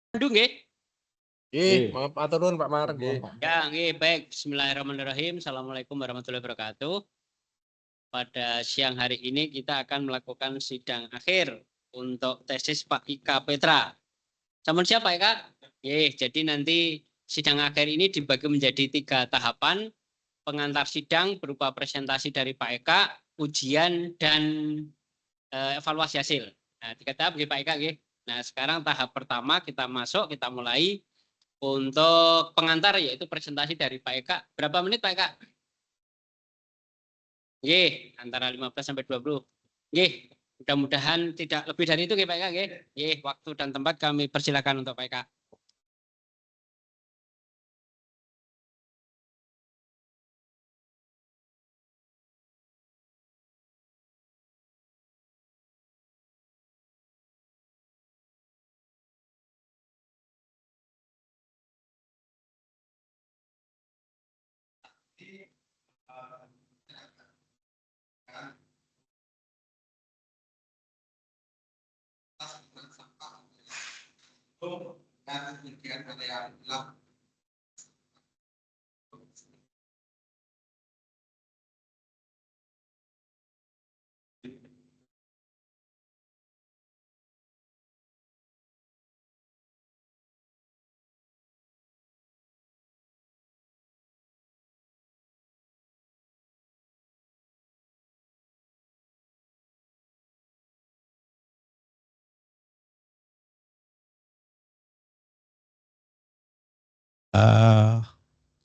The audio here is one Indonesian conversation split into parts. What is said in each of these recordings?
Aduh, nggih. Maaf atur nuwun Pak Mar. Ya, nggih, baik. Bismillahirrahmanirrahim. Assalamualaikum warahmatullahi wabarakatuh. Pada siang hari ini kita akan melakukan sidang akhir untuk tesis Pak Ika Petra. Sampun siapa ya, Kak? Jadi nanti sidang akhir ini dibagi menjadi 3 tahapan. Pengantar sidang berupa presentasi dari Pak Eka, ujian, dan evaluasi hasil. Nah, 3 tahap Pak Eka. Nah, sekarang tahap pertama kita mulai untuk pengantar, yaitu presentasi dari Pak Eka. Berapa menit Pak Eka? Antara 15 sampai 20. Mudah-mudahan tidak lebih dari itu Pak Eka. Waktu dan tempat kami persilakan untuk Pak Eka.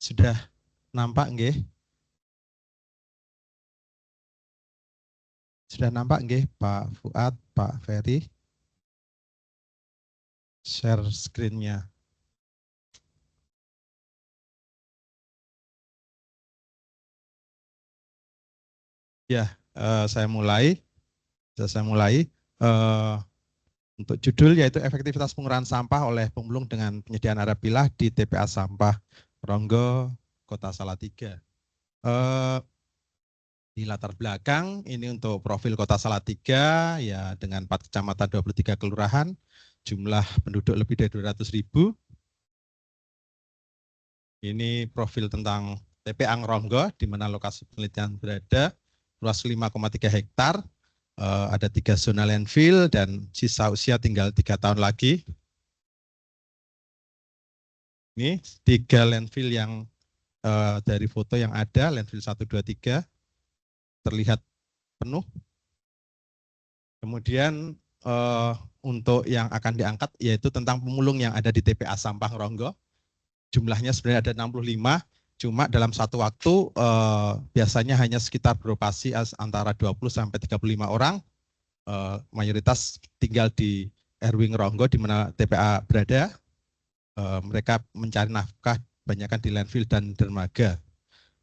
Sudah nampak nggih? Sudah nampak nggih Pak Fuad, Pak Ferry? Share screen-nya. Ya, saya mulai. Untuk judul yaitu efektivitas pengurangan sampah oleh pemulung dengan penyediaan area pilah di TPA Sampah Ronggo, Kota Salatiga. Di latar belakang ini untuk profil Kota Salatiga ya dengan 4 kecamatan 23 kelurahan, jumlah penduduk lebih dari 200.000. Ini profil tentang TPA Ronggo di mana lokasi penelitian berada, luas 5,3 hektar. Ada 3 zona landfill dan sisa usia tinggal 3 tahun lagi. Ini 3 landfill yang dari foto yang ada, landfill 1, 2, 3 terlihat penuh. Kemudian untuk yang akan diangkat yaitu tentang pemulung yang ada di TPA Sampah Ronggo. Jumlahnya sebenarnya ada 65, cuma dalam satu waktu biasanya hanya sekitar beroperasi antara 20 sampai 35 orang. Mayoritas tinggal di Erwin Ronggo di mana TPA berada. Mereka mencari nafkah banyakkan di landfill dan dermaga.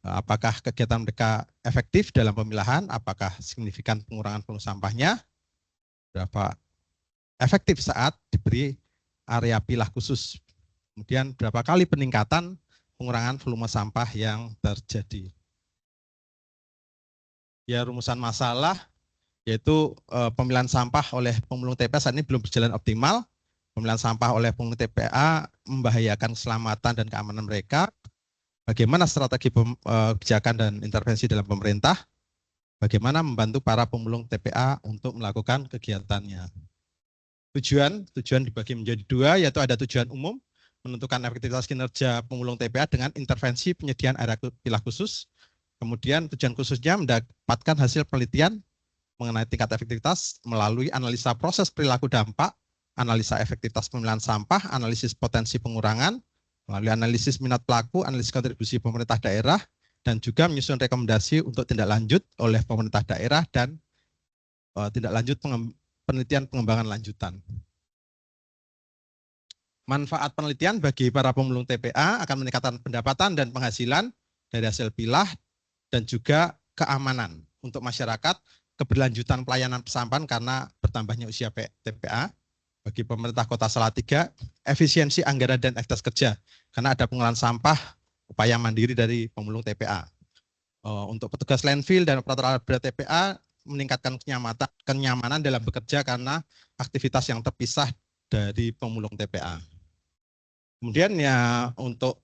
Apakah kegiatan mereka efektif dalam pemilahan? Apakah signifikan pengurangan volume sampahnya? Berapa efektif saat diberi area pilah khusus? Kemudian berapa kali peningkatan pengurangan volume sampah yang terjadi? Ya, rumusan masalah yaitu pemilihan sampah oleh pemulung TPA saat ini belum berjalan optimal. Pemilihan sampah oleh pemulung TPA membahayakan keselamatan dan keamanan mereka. Bagaimana strategi kebijakan dan intervensi dalam pemerintah? Bagaimana membantu para pemulung TPA untuk melakukan kegiatannya? Tujuan dibagi menjadi 2, yaitu ada tujuan umum, menentukan efektivitas kinerja pemulung TPA dengan intervensi penyediaan area pilah khusus. Kemudian tujuan khususnya mendapatkan hasil penelitian mengenai tingkat efektivitas melalui analisa proses perilaku dampak, analisa efektivitas pemilihan sampah, analisis potensi pengurangan, melalui analisis minat pelaku, analisis kontribusi pemerintah daerah, dan juga menyusun rekomendasi untuk tindak lanjut oleh pemerintah daerah dan tindak lanjut penelitian pengembangan lanjutan. Manfaat penelitian bagi para pemulung TPA akan meningkatkan pendapatan dan penghasilan dari hasil pilah dan juga keamanan untuk masyarakat, keberlanjutan pelayanan pesampahan karena bertambahnya usia TPA. Bagi pemerintah Kota Salatiga, efisiensi anggaran dan aktivitas kerja karena ada pengelolaan sampah, upaya mandiri dari pemulung TPA. Untuk petugas landfill dan operator alat berat TPA meningkatkan kenyamanan dalam bekerja karena aktivitas yang terpisah dari pemulung TPA. Kemudian ya untuk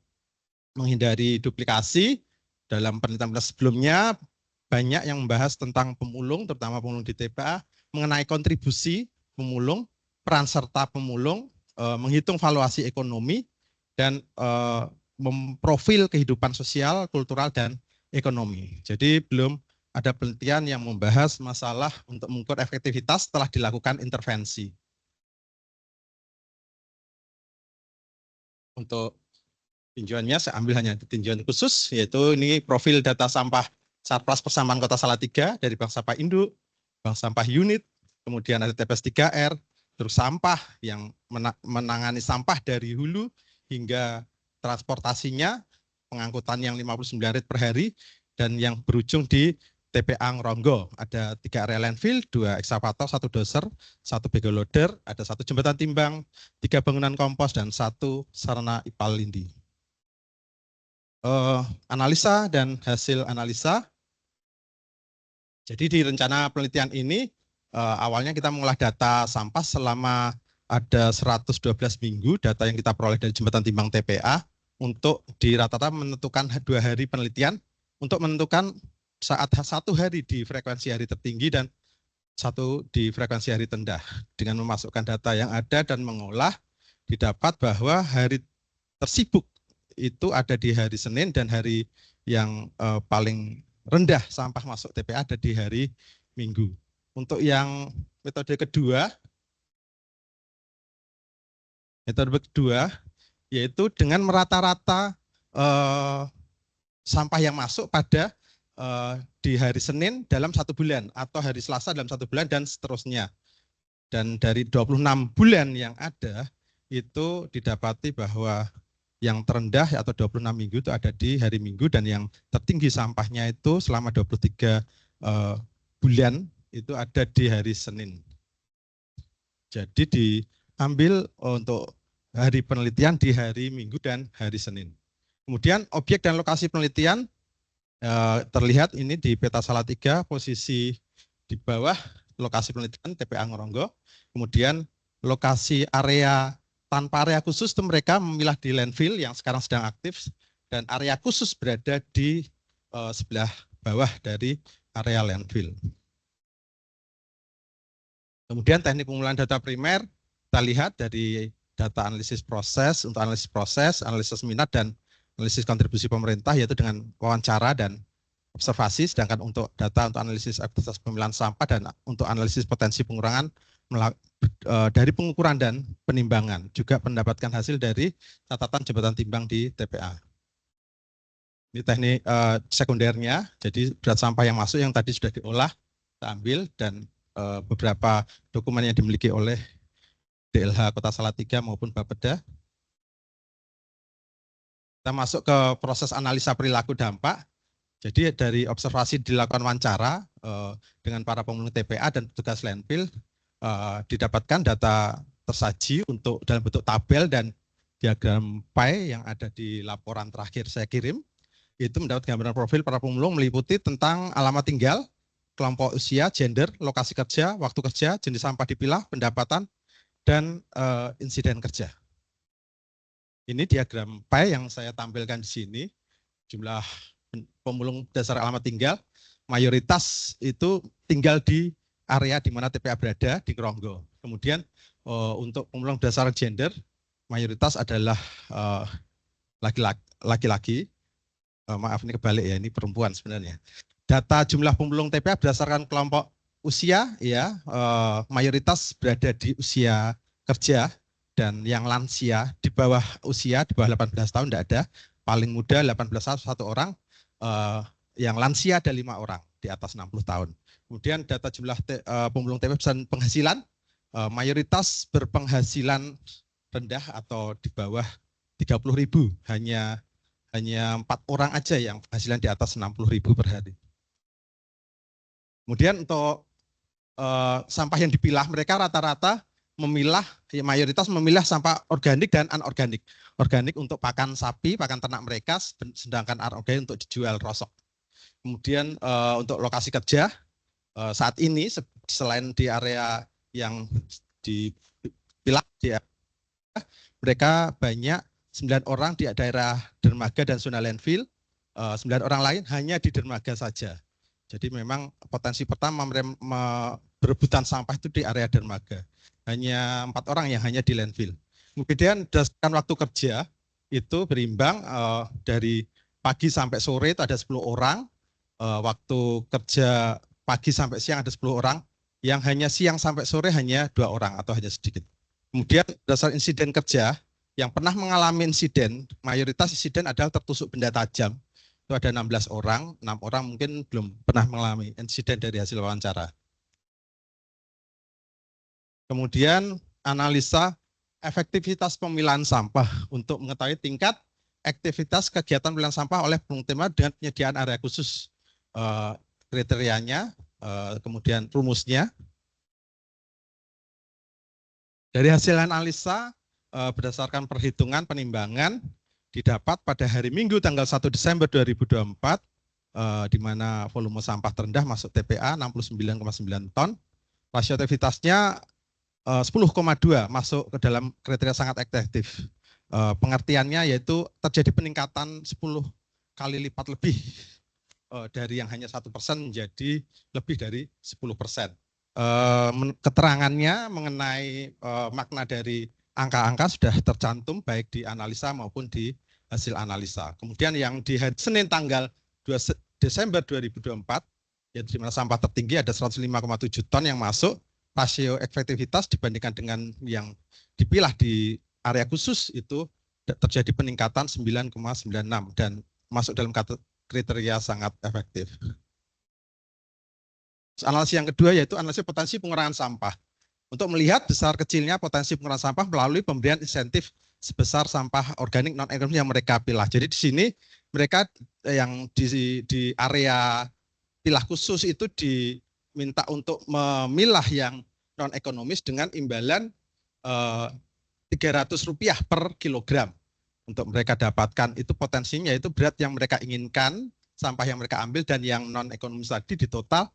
menghindari duplikasi dalam penelitian sebelumnya banyak yang membahas tentang pemulung, terutama pemulung di TPA, mengenai kontribusi pemulung, peran serta pemulung, menghitung valuasi ekonomi, dan memprofil kehidupan sosial, kultural, dan ekonomi. Jadi belum ada penelitian yang membahas masalah untuk mengukur efektivitas setelah dilakukan intervensi. Untuk tinjauannya saya ambil hanya tinjauan khusus, yaitu ini profil data sampah Satpras Persampahan Kota Salatiga dari bank sampah induk, bank sampah unit, kemudian ada TPS 3R, terus sampah yang menangani sampah dari hulu hingga transportasinya, pengangkutan yang 59 rit per hari, dan yang berujung di TPA Ngronggo. Ada 3 area landfill, 2 ekskavator, 1 doser, 1 bagel loader, ada 1 jembatan timbang, 3 bangunan kompos, dan 1 sarana ipal lindi. Analisa dan hasil analisa. Jadi di rencana penelitian ini awalnya kita mengolah data sampah selama ada 112 minggu, data yang kita peroleh dari jembatan timbang TPA, untuk di rata-rata menentukan 2 hari penelitian untuk menentukan saat 1 hari di frekuensi hari tertinggi dan 1 di frekuensi hari terendah. Dengan memasukkan data yang ada dan mengolah, didapat bahwa hari tersibuk itu ada di hari Senin dan hari yang paling rendah sampah masuk TPA ada di hari Minggu. Untuk yang metode kedua yaitu dengan merata-rata sampah yang masuk pada di hari Senin dalam 1 bulan atau hari Selasa dalam 1 bulan dan seterusnya. Dan dari 26 bulan yang ada itu didapati bahwa yang terendah atau 26 minggu itu ada di hari Minggu, dan yang tertinggi sampahnya itu selama 23 bulan itu ada di hari Senin. Jadi diambil untuk hari penelitian di hari Minggu dan hari Senin. Kemudian objek dan lokasi penelitian terlihat ini di peta Salatiga, posisi di bawah lokasi penelitian TPA Ngronggo. Kemudian lokasi area tanpa area khusus itu mereka memilah di landfill yang sekarang sedang aktif, dan area khusus berada di sebelah bawah dari area landfill. Kemudian teknik pengumpulan data primer, kita lihat dari data analisis proses, untuk analisis proses, analisis minat, dan analisis kontribusi pemerintah, yaitu dengan wawancara dan observasi. Sedangkan untuk data untuk analisis aktivitas pemilihan sampah dan untuk analisis potensi pengurangan dari pengukuran dan penimbangan, juga mendapatkan hasil dari catatan jembatan timbang di TPA. Ini teknik sekundernya, jadi berat sampah yang masuk yang tadi sudah diolah, kita ambil, dan beberapa dokumen yang dimiliki oleh DLH Kota Salatiga maupun Bapeda. Kita masuk ke proses analisa perilaku dampak. Jadi dari observasi dilakukan wawancara dengan para pemulung TPA dan petugas landfill, didapatkan data tersaji untuk dalam bentuk tabel dan diagram pie yang ada di laporan terakhir saya kirim. Itu mendapat gambaran profil para pemulung meliputi tentang alamat tinggal, kelompok usia, gender, lokasi kerja, waktu kerja, jenis sampah dipilah, pendapatan, dan insiden kerja. Ini diagram pie yang saya tampilkan di sini. Jumlah pemulung dasar alamat tinggal, mayoritas itu tinggal di area di mana TPA berada, di Ngronggo. Kemudian untuk pemulung dasar gender, mayoritas adalah laki-laki. Maaf, ini kebalik ya, ini perempuan sebenarnya. Data jumlah pemulung TPA berdasarkan kelompok usia, ya, mayoritas berada di usia kerja, dan yang lansia di bawah usia, di bawah 18 tahun tidak ada. Paling muda 18 tahun 1 orang, yang lansia ada 5 orang di atas 60 tahun. Kemudian data jumlah pemulung TPA dan penghasilan, mayoritas berpenghasilan rendah atau di bawah 30.000, hanya 4 orang aja yang penghasilan di atas 60.000 per hari. Kemudian untuk sampah yang dipilah, mereka rata-rata memilah, mayoritas memilah sampah organik dan anorganik. Organik untuk pakan sapi, pakan ternak mereka, sedangkan anorganik untuk dijual rosok. Kemudian untuk lokasi kerja, saat ini selain di area yang dipilah, mereka banyak 9 orang di daerah dermaga dan zona landfill, 9 orang lain hanya di dermaga saja. Jadi memang potensi pertama berebutan sampah itu di area dermaga. Hanya 4 orang yang hanya di landfill. Kemudian berdasarkan waktu kerja itu berimbang dari pagi sampai sore itu ada 10 orang, waktu kerja pagi sampai siang ada 10 orang, yang hanya siang sampai sore hanya 2 orang atau hanya sedikit. Kemudian berdasarkan insiden kerja, yang pernah mengalami insiden, mayoritas insiden adalah tertusuk benda tajam. Itu ada 16 orang, 6 orang mungkin belum pernah mengalami insiden dari hasil wawancara. Kemudian analisa efektivitas pemilahan sampah untuk mengetahui tingkat aktivitas kegiatan pemilahan sampah oleh pemungut TPA dengan penyediaan area khusus, kriterianya, kemudian rumusnya. Dari hasil analisa berdasarkan perhitungan penimbangan didapat pada hari Minggu tanggal 1 Desember 2024 di mana volume sampah terendah masuk TPA 69,9 ton. Rasio aktivitasnya 10,2 masuk ke dalam kriteria sangat efektif. Pengertiannya yaitu terjadi peningkatan 10 kali lipat lebih dari yang hanya 1% menjadi lebih dari 10%. Keterangannya mengenai makna dari angka-angka sudah tercantum baik di analisa maupun di hasil analisa. Kemudian yang di hari Senin tanggal 2 Desember 2024, yaitu di mana sampah tertinggi ada 105,7 ton yang masuk, rasio efektivitas dibandingkan dengan yang dipilah di area khusus itu terjadi peningkatan 9,96 dan masuk dalam kriteria sangat efektif. Analisis yang kedua yaitu analisis potensi pengurangan sampah. Untuk melihat besar kecilnya potensi pengurangan sampah melalui pemberian insentif sebesar sampah organik non-ekonomis yang mereka pilah. Jadi di sini mereka yang di area pilah khusus itu diminta untuk memilah yang non-ekonomis dengan imbalan Rp300 per kilogram. Untuk mereka dapatkan itu potensinya itu berat yang mereka inginkan, sampah yang mereka ambil dan yang non-ekonomis tadi di total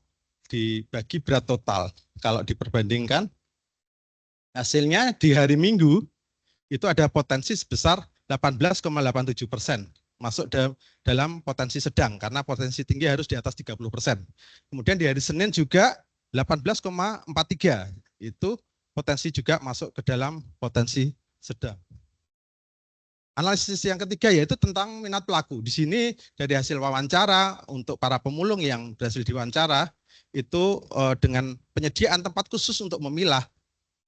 dibagi berat total. Kalau diperbandingkan hasilnya di hari Minggu itu ada potensi sebesar 18,87%, masuk dalam potensi sedang karena potensi tinggi harus di atas 30%. Kemudian di hari Senin juga 18,43, itu potensi juga masuk ke dalam potensi sedang. Analisis yang ketiga yaitu tentang minat pelaku. Di sini dari hasil wawancara untuk para pemulung yang berhasil diwawancara itu dengan penyediaan tempat khusus untuk memilah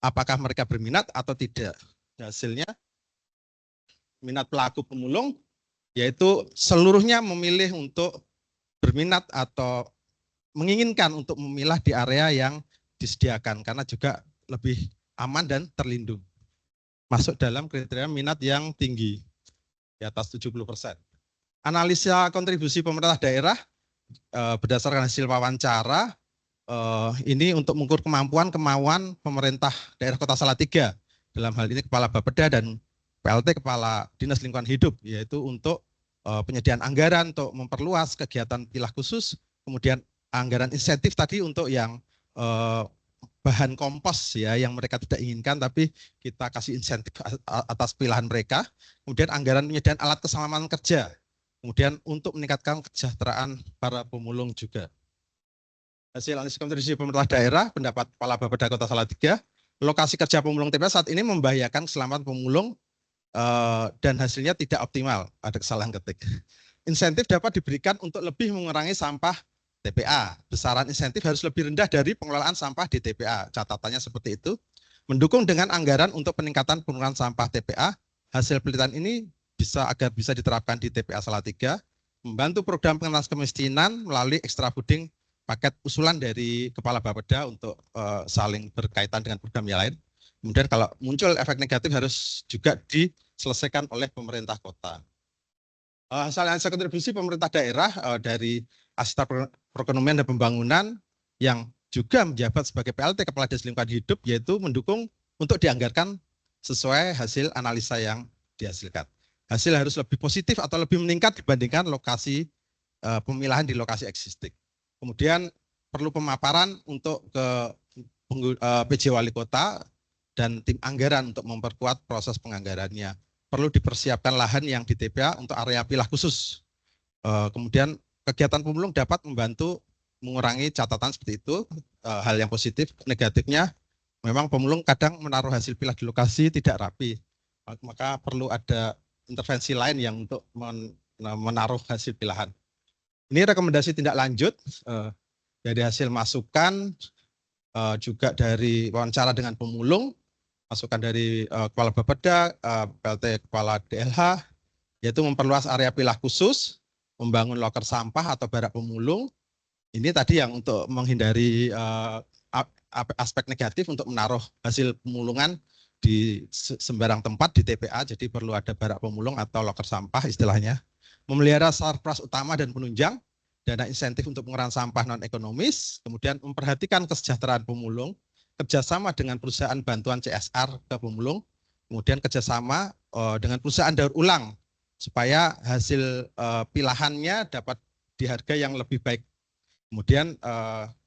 apakah mereka berminat atau tidak. Hasilnya minat pelaku pemulung yaitu seluruhnya memilih untuk berminat atau menginginkan untuk memilah di area yang disediakan karena juga lebih aman dan terlindung. Masuk dalam kriteria minat yang tinggi, di atas 70%. Analisa kontribusi pemerintah daerah berdasarkan hasil wawancara, ini untuk mengukur kemauan pemerintah daerah Kota Salatiga, dalam hal ini Kepala Bapeda dan PLT Kepala Dinas Lingkungan Hidup, yaitu untuk penyediaan anggaran untuk memperluas kegiatan pilah khusus, kemudian anggaran insentif tadi untuk yang bahan kompos ya yang mereka tidak inginkan tapi kita kasih insentif atas pilihan mereka. Kemudian anggaran penyediaan alat keselamatan kerja. Kemudian untuk meningkatkan kesejahteraan para pemulung juga. Hasil analisis kontribusi pemerintah daerah, pendapat Kepala Bapeda Kota Salatiga, lokasi kerja pemulung TPA saat ini membahayakan keselamatan pemulung dan hasilnya tidak optimal, ada kesalahan ketik. Insentif dapat diberikan untuk lebih mengurangi sampah TPA. Besaran insentif harus lebih rendah dari pengelolaan sampah di TPA. Catatannya seperti itu. Mendukung dengan anggaran untuk peningkatan pengurangan sampah TPA. Hasil penelitian ini agar bisa diterapkan di TPA Salatiga. Membantu program pengentasan kemiskinan melalui extra fooding paket usulan dari Kepala Bapeda untuk saling berkaitan dengan program yang lain. Kemudian kalau muncul efek negatif harus juga diselesaikan oleh pemerintah kota. Hasil kontribusi pemerintah daerah dari Asita Perekonomian dan Pembangunan yang juga menjabat sebagai PLT Kepala Dinas Lingkungan Hidup yaitu mendukung untuk dianggarkan sesuai hasil analisa yang dihasilkan. Hasil harus lebih positif atau lebih meningkat dibandingkan lokasi pemilahan di lokasi existing. Kemudian perlu pemaparan untuk ke PJ Wali Kota dan tim anggaran untuk memperkuat proses penganggarannya. perlu dipersiapkan lahan yang di TPA untuk area pilah khusus. Kemudian kegiatan pemulung dapat membantu mengurangi catatan seperti itu, hal yang positif. Negatifnya memang pemulung kadang menaruh hasil pilah di lokasi tidak rapi, maka perlu ada intervensi lain yang untuk menaruh hasil pilahan. Ini rekomendasi tindak lanjut dari hasil masukan, juga dari wawancara dengan pemulung, masukan dari Kepala Bapeda, PLT Kepala DLH, yaitu memperluas area pilah khusus, membangun loker sampah atau barak pemulung. Ini tadi yang untuk menghindari aspek negatif untuk menaruh hasil pemulungan di sembarang tempat di TPA, jadi perlu ada barak pemulung atau loker sampah istilahnya. Memelihara sarpras utama dan penunjang, dana insentif untuk pengurangan sampah non-ekonomis, kemudian memperhatikan kesejahteraan pemulung, kerjasama dengan perusahaan bantuan CSR ke pemulung, kemudian kerjasama dengan perusahaan daur ulang, supaya hasil pilahannya dapat dihargai yang lebih baik. Kemudian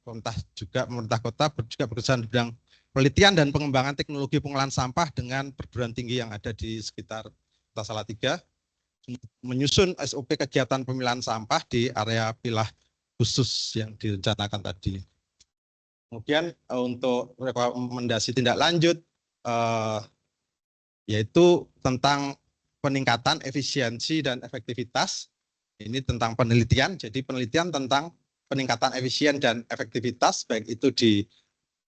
pemerintah kota juga bekerja di bidang penelitian dan pengembangan teknologi pengolahan sampah dengan perguruan tinggi yang ada di sekitar Kota Salatiga, menyusun SOP kegiatan pemilahan sampah di area pilah khusus yang direncanakan tadi. Kemudian untuk rekomendasi tindak lanjut yaitu tentang peningkatan efisiensi dan efektivitas. Ini tentang penelitian, jadi penelitian tentang peningkatan efisien dan efektivitas baik itu di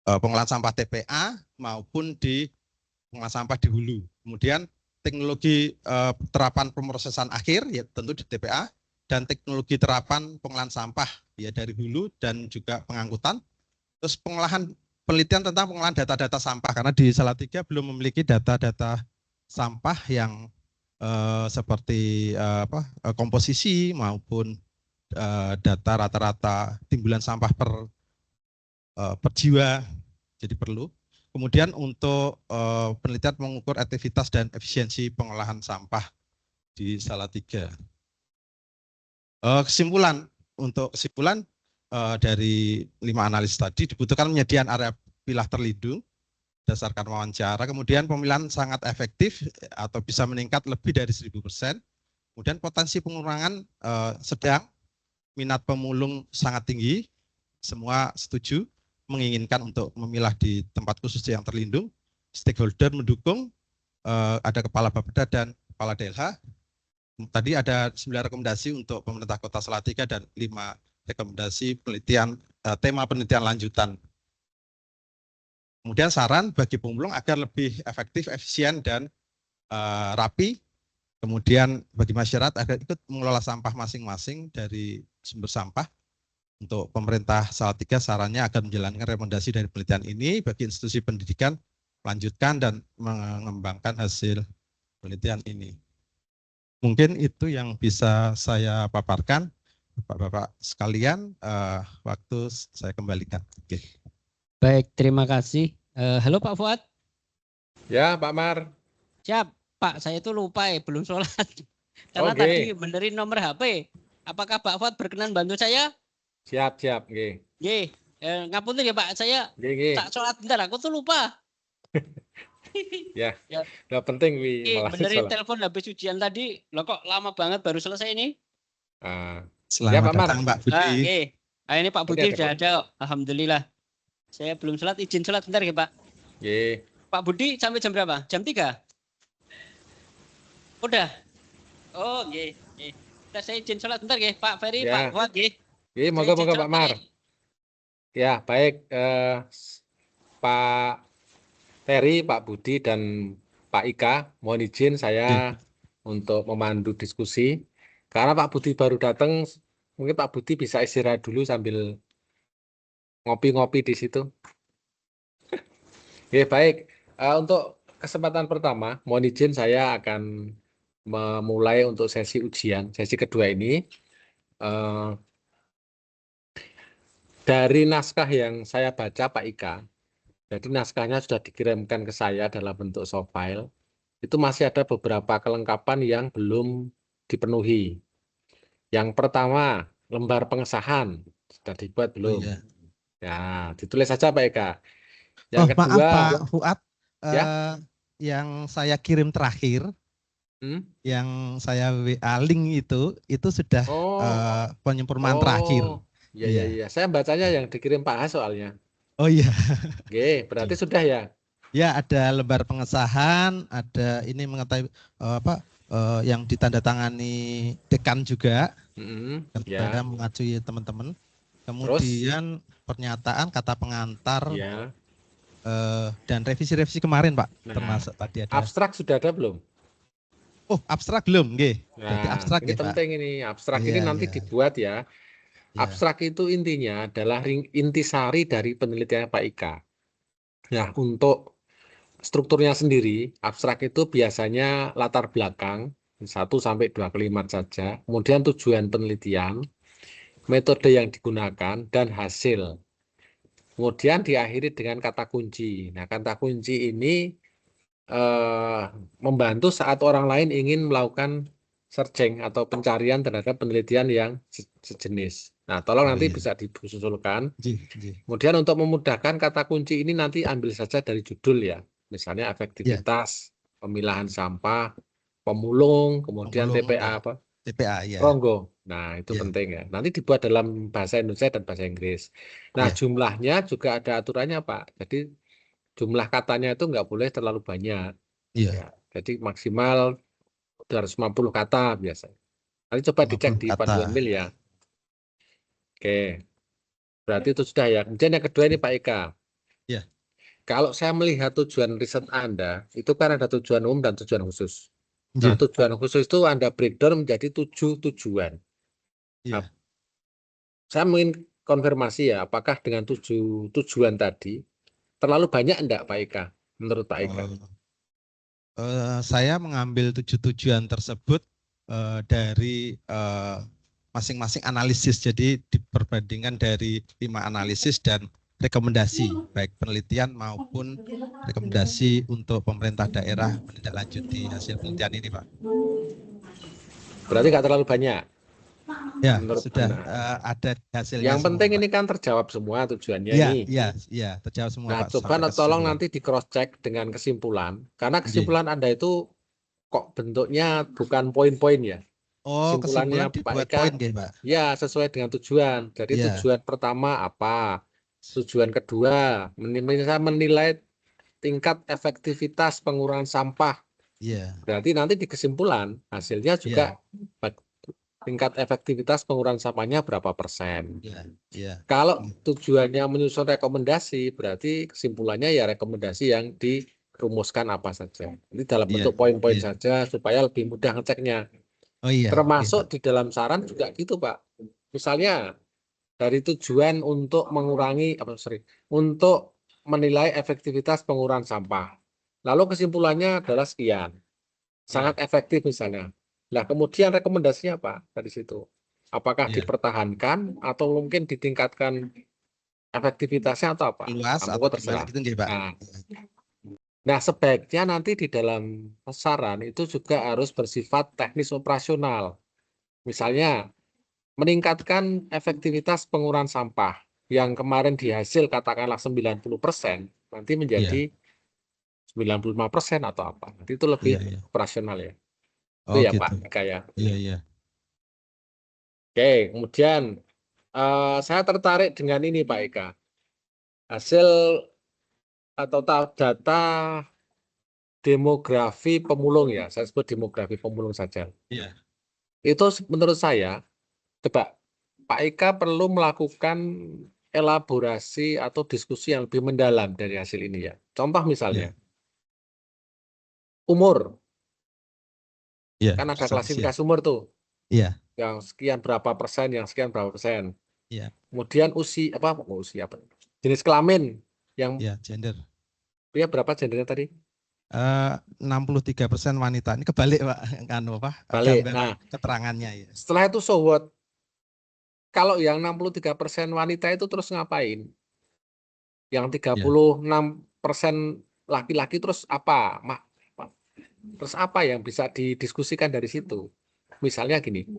pengolahan sampah TPA maupun di pengolahan sampah di hulu. Kemudian teknologi terapan pemrosesan akhir ya tentu di TPA, dan teknologi terapan pengolahan sampah ya dari hulu dan juga pengangkutan. Terus penelitian tentang pengolahan data-data sampah, karena di Salatiga belum memiliki data-data sampah yang seperti komposisi maupun data rata-rata timbulan sampah per jiwa, jadi perlu. Kemudian untuk penelitian mengukur aktivitas dan efisiensi pengolahan sampah di Salatiga. Kesimpulan dari 5 analisis tadi, dibutuhkan penyediaan area pilah terlindung berdasarkan wawancara, kemudian pemilihan sangat efektif atau bisa meningkat lebih dari 1000%, kemudian potensi pengurangan sedang, minat pemulung sangat tinggi, semua setuju, menginginkan untuk memilah di tempat khusus yang terlindung, stakeholder mendukung, ada Kepala Bapeda dan Kepala DLH. Tadi ada 9 rekomendasi untuk pemerintah Kota Salatiga dan 5 rekomendasi penelitian, tema penelitian lanjutan. Kemudian saran bagi pemulung agar lebih efektif, efisien, dan rapi. Kemudian bagi masyarakat agar ikut mengelola sampah masing-masing dari sumber sampah. Untuk pemerintah Salatiga sarannya agar menjalankan rekomendasi dari penelitian ini bagi institusi pendidikan, melanjutkan dan mengembangkan hasil penelitian ini. Mungkin itu yang bisa saya paparkan. Bapak-bapak sekalian, waktu saya kembalikan. Oke. Baik, terima kasih. Halo Pak Fuad. Ya Pak Mar. Siap, Pak. Saya itu lupa belum sholat. Karena tadi benerin nomor HP. Apakah Pak Fuad berkenan bantu saya? Siap. Nggih. Ngapunten ya Pak, saya tak sholat bentar, aku tuh lupa. Ya, udah penting malah benerin sholat. telepon habis ujian tadi. Loh kok lama banget baru selesai ini? Selamat datang Pak Budi. Ini Pak Budi sudah ada. Alhamdulillah. Saya belum sholat, izin sholat bentar ya Pak. Pak Budi sampai jam berapa? Jam 3? Udah? Oh, nggih. Saya izin sholat bentar ya Pak Ferry, Pak Fuad nggih. Moga Pak Mar. Ya, baik Pak Ferry, Pak Budi, dan Pak Ika, mohon izin saya untuk memandu diskusi. Karena Pak Budi baru datang, mungkin Pak Budi bisa istirahat dulu sambil ngopi-ngopi di situ. Oke, baik. Untuk kesempatan pertama, mohon izin saya akan memulai untuk sesi ujian, sesi kedua ini. Dari naskah yang saya baca Pak Ika, jadi naskahnya sudah dikirimkan ke saya dalam bentuk soft file, itu masih ada beberapa kelengkapan yang belum dipenuhi. Yang pertama, lembar pengesahan, sudah dibuat belum? Oh, iya. Ya, ditulis saja Pak Eka. Yang kedua, maaf Pak Fuad, yang saya kirim terakhir Hmm? yang saya WA link itu sudah Oh, penyempurnaan terakhir. iya iya Iya. iya. Saya bacanya yang dikirim Pak Has soalnya. Oh iya. Oke, berarti sudah ya. Ya, ada lembar pengesahan, ada ini mengetahui yang ditandatangani dekan juga kepada Ya. mengajui teman-teman. Terus, Kemudian pernyataan kata pengantar ya. dan revisi-revisi kemarin, Pak. Nah, Termasuk tadi ada. abstrak sudah ada belum? Oh, abstrak belum, nggih. Berarti Nah, abstrak ini ya, Pak. penting ini. Abstrak ini Iya, nanti iya, dibuat ya. iya. Abstrak itu intinya adalah intisari dari penelitian Pak Ika. Nah, untuk strukturnya sendiri, abstrak itu biasanya latar belakang 1 sampai 2 kalimat saja, kemudian tujuan penelitian, metode yang digunakan, dan hasil. Kemudian diakhiri dengan kata kunci. Nah, kata kunci ini membantu saat orang lain ingin melakukan searching atau pencarian terhadap penelitian yang sejenis. Nah, tolong Oh nanti iya. bisa disusulkan. Nggih, nggih. Kemudian untuk memudahkan kata kunci ini nanti ambil saja dari judul ya. Misalnya Iya, efektivitas, pemilahan sampah, pemulung, kemudian pemulung ya. TPA apa? TPA ya. Ronggo. Nah, itu Iya, penting ya. Nanti dibuat dalam bahasa Indonesia dan bahasa Inggris. Nah, iya, jumlahnya juga ada aturannya, Pak. Jadi jumlah katanya itu nggak boleh terlalu banyak. iya. Ya, jadi maksimal 250 kata biasa. Nanti coba dicek 50 di kata. panduan mil ya. Oke, berarti itu sudah ya. Kemudian yang kedua ini Pak Eka. Iya, Kalau saya melihat tujuan riset Anda, itu kan ada tujuan umum dan tujuan khusus. Nah, nggih. tujuan khusus itu Anda breakdown menjadi 7 tujuan. Nah, Iya. saya ingin konfirmasi ya, apakah dengan 7 tujuan tadi terlalu banyak enggak Pak Eka? Menurut Pak Eka? Saya mengambil 7 tujuan tersebut dari masing-masing analisis. Jadi diperbandingkan dari 5 analisis dan rekomendasi, baik penelitian maupun rekomendasi untuk pemerintah daerah menindaklanjuti hasil penelitian ini, Pak. Berarti nggak terlalu banyak Ya, menurut sudah Anda. ada hasilnya Yang semua, penting Pak. ini kan terjawab semua tujuannya Iya, ini. iya, iya, terjawab semua, Nah, Pak, coba sampai ke tolong kesimpulan. nanti di cross check dengan kesimpulan, karena Nggih. kesimpulan Anda itu kok bentuknya bukan poin-poin ya. Oh, Kesimpulannya kesimpulan Pak dibuat Eka poin, nggih, Pak. ya sesuai dengan tujuan. Jadi Iya, tujuan pertama apa? Tujuan kedua menilai tingkat efektivitas pengurangan sampah. iya, Berarti nanti di kesimpulan hasilnya iya, juga tingkat efektivitas pengurangan sampahnya berapa persen. iya, iya. Kalau tujuannya menyusun rekomendasi, berarti kesimpulannya ya rekomendasi yang dirumuskan apa saja. Ini dalam Iya, bentuk poin-poin iya. saja supaya lebih mudah ngeceknya. Oh iya, iya, Pak. Termasuk di dalam saran juga gitu, Pak. Misalnya dari tujuan untuk mengurangi untuk menilai efektivitas pengurangan sampah. Lalu kesimpulannya adalah sekian. Iya, Sangat efektif misalnya. Nah, kemudian rekomendasinya apa dari situ? Apakah iya. dipertahankan atau mungkin ditingkatkan efektivitasnya atau apa? Luas Nah, atau monggo gimana terserah. gitu nggih, Pak? Nah, nah, sebaiknya nanti di dalam saran itu juga harus bersifat teknis operasional. Misalnya, meningkatkan efektivitas pengurangan sampah yang kemarin dihasil katakanlah 90%, nanti menjadi Iya, 95% atau apa. Nanti itu lebih iya, iya. operasional ya. Itu Oh ya Pak, gitu. kayak. Iya, iya. Oke, kemudian saya tertarik dengan ini Pak Eka. Hasil atau data demografi pemulung ya, saya sebut demografi pemulung saja. Iya, Itu menurut saya, coba Pak Eka perlu melakukan elaborasi atau diskusi yang lebih mendalam dari hasil ini ya. Contoh iya, misalnya, umur, iya. kan ada Status ya. klasifikasi umur tuh, Iya, yang sekian berapa persen, yang sekian berapa persen. iya, Kemudian usia apa? Jenis kelamin, yang iya, gender. dia berapa gendernya tadi? 63% wanita. Ini kebalik, Pak. Kan apa? Balik. Gambar Nah, keterangannya ya. setelah itu so what? Kalau yang 63% wanita itu terus ngapain? Yang Iya, 36% laki-laki terus apa? Terus apa yang bisa didiskusikan dari situ? Misalnya gini,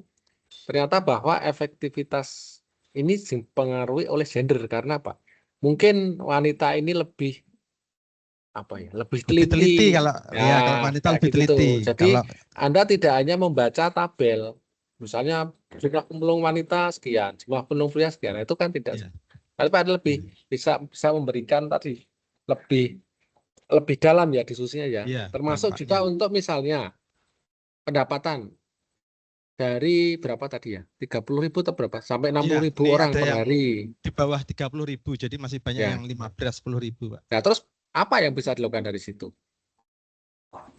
ternyata bahwa efektivitas ini dipengaruhi oleh gender karena apa? Mungkin wanita ini lebih apa ya, lebih Lebih teliti teliti. kalau ya kalau wanita Kayak lebih gitu. teliti. Jadi Kalau Anda tidak hanya membaca tabel, misalnya jumlah pemulung wanita sekian, jumlah pemulung pria sekian, itu kan tidak. ya, Tapi ada lebih bisa memberikan tadi lebih dalam ya diskusinya ya. iya, Termasuk juga dampaknya untuk misalnya pendapatan dari berapa tadi ya? 30.000 atau berapa? Sampai iya, 60.000 ini orang ada per yang hari. di bawah 30.000, jadi masih banyak Ya. yang 15-10.000, Pak. Nah, terus apa yang bisa dilakukan dari situ?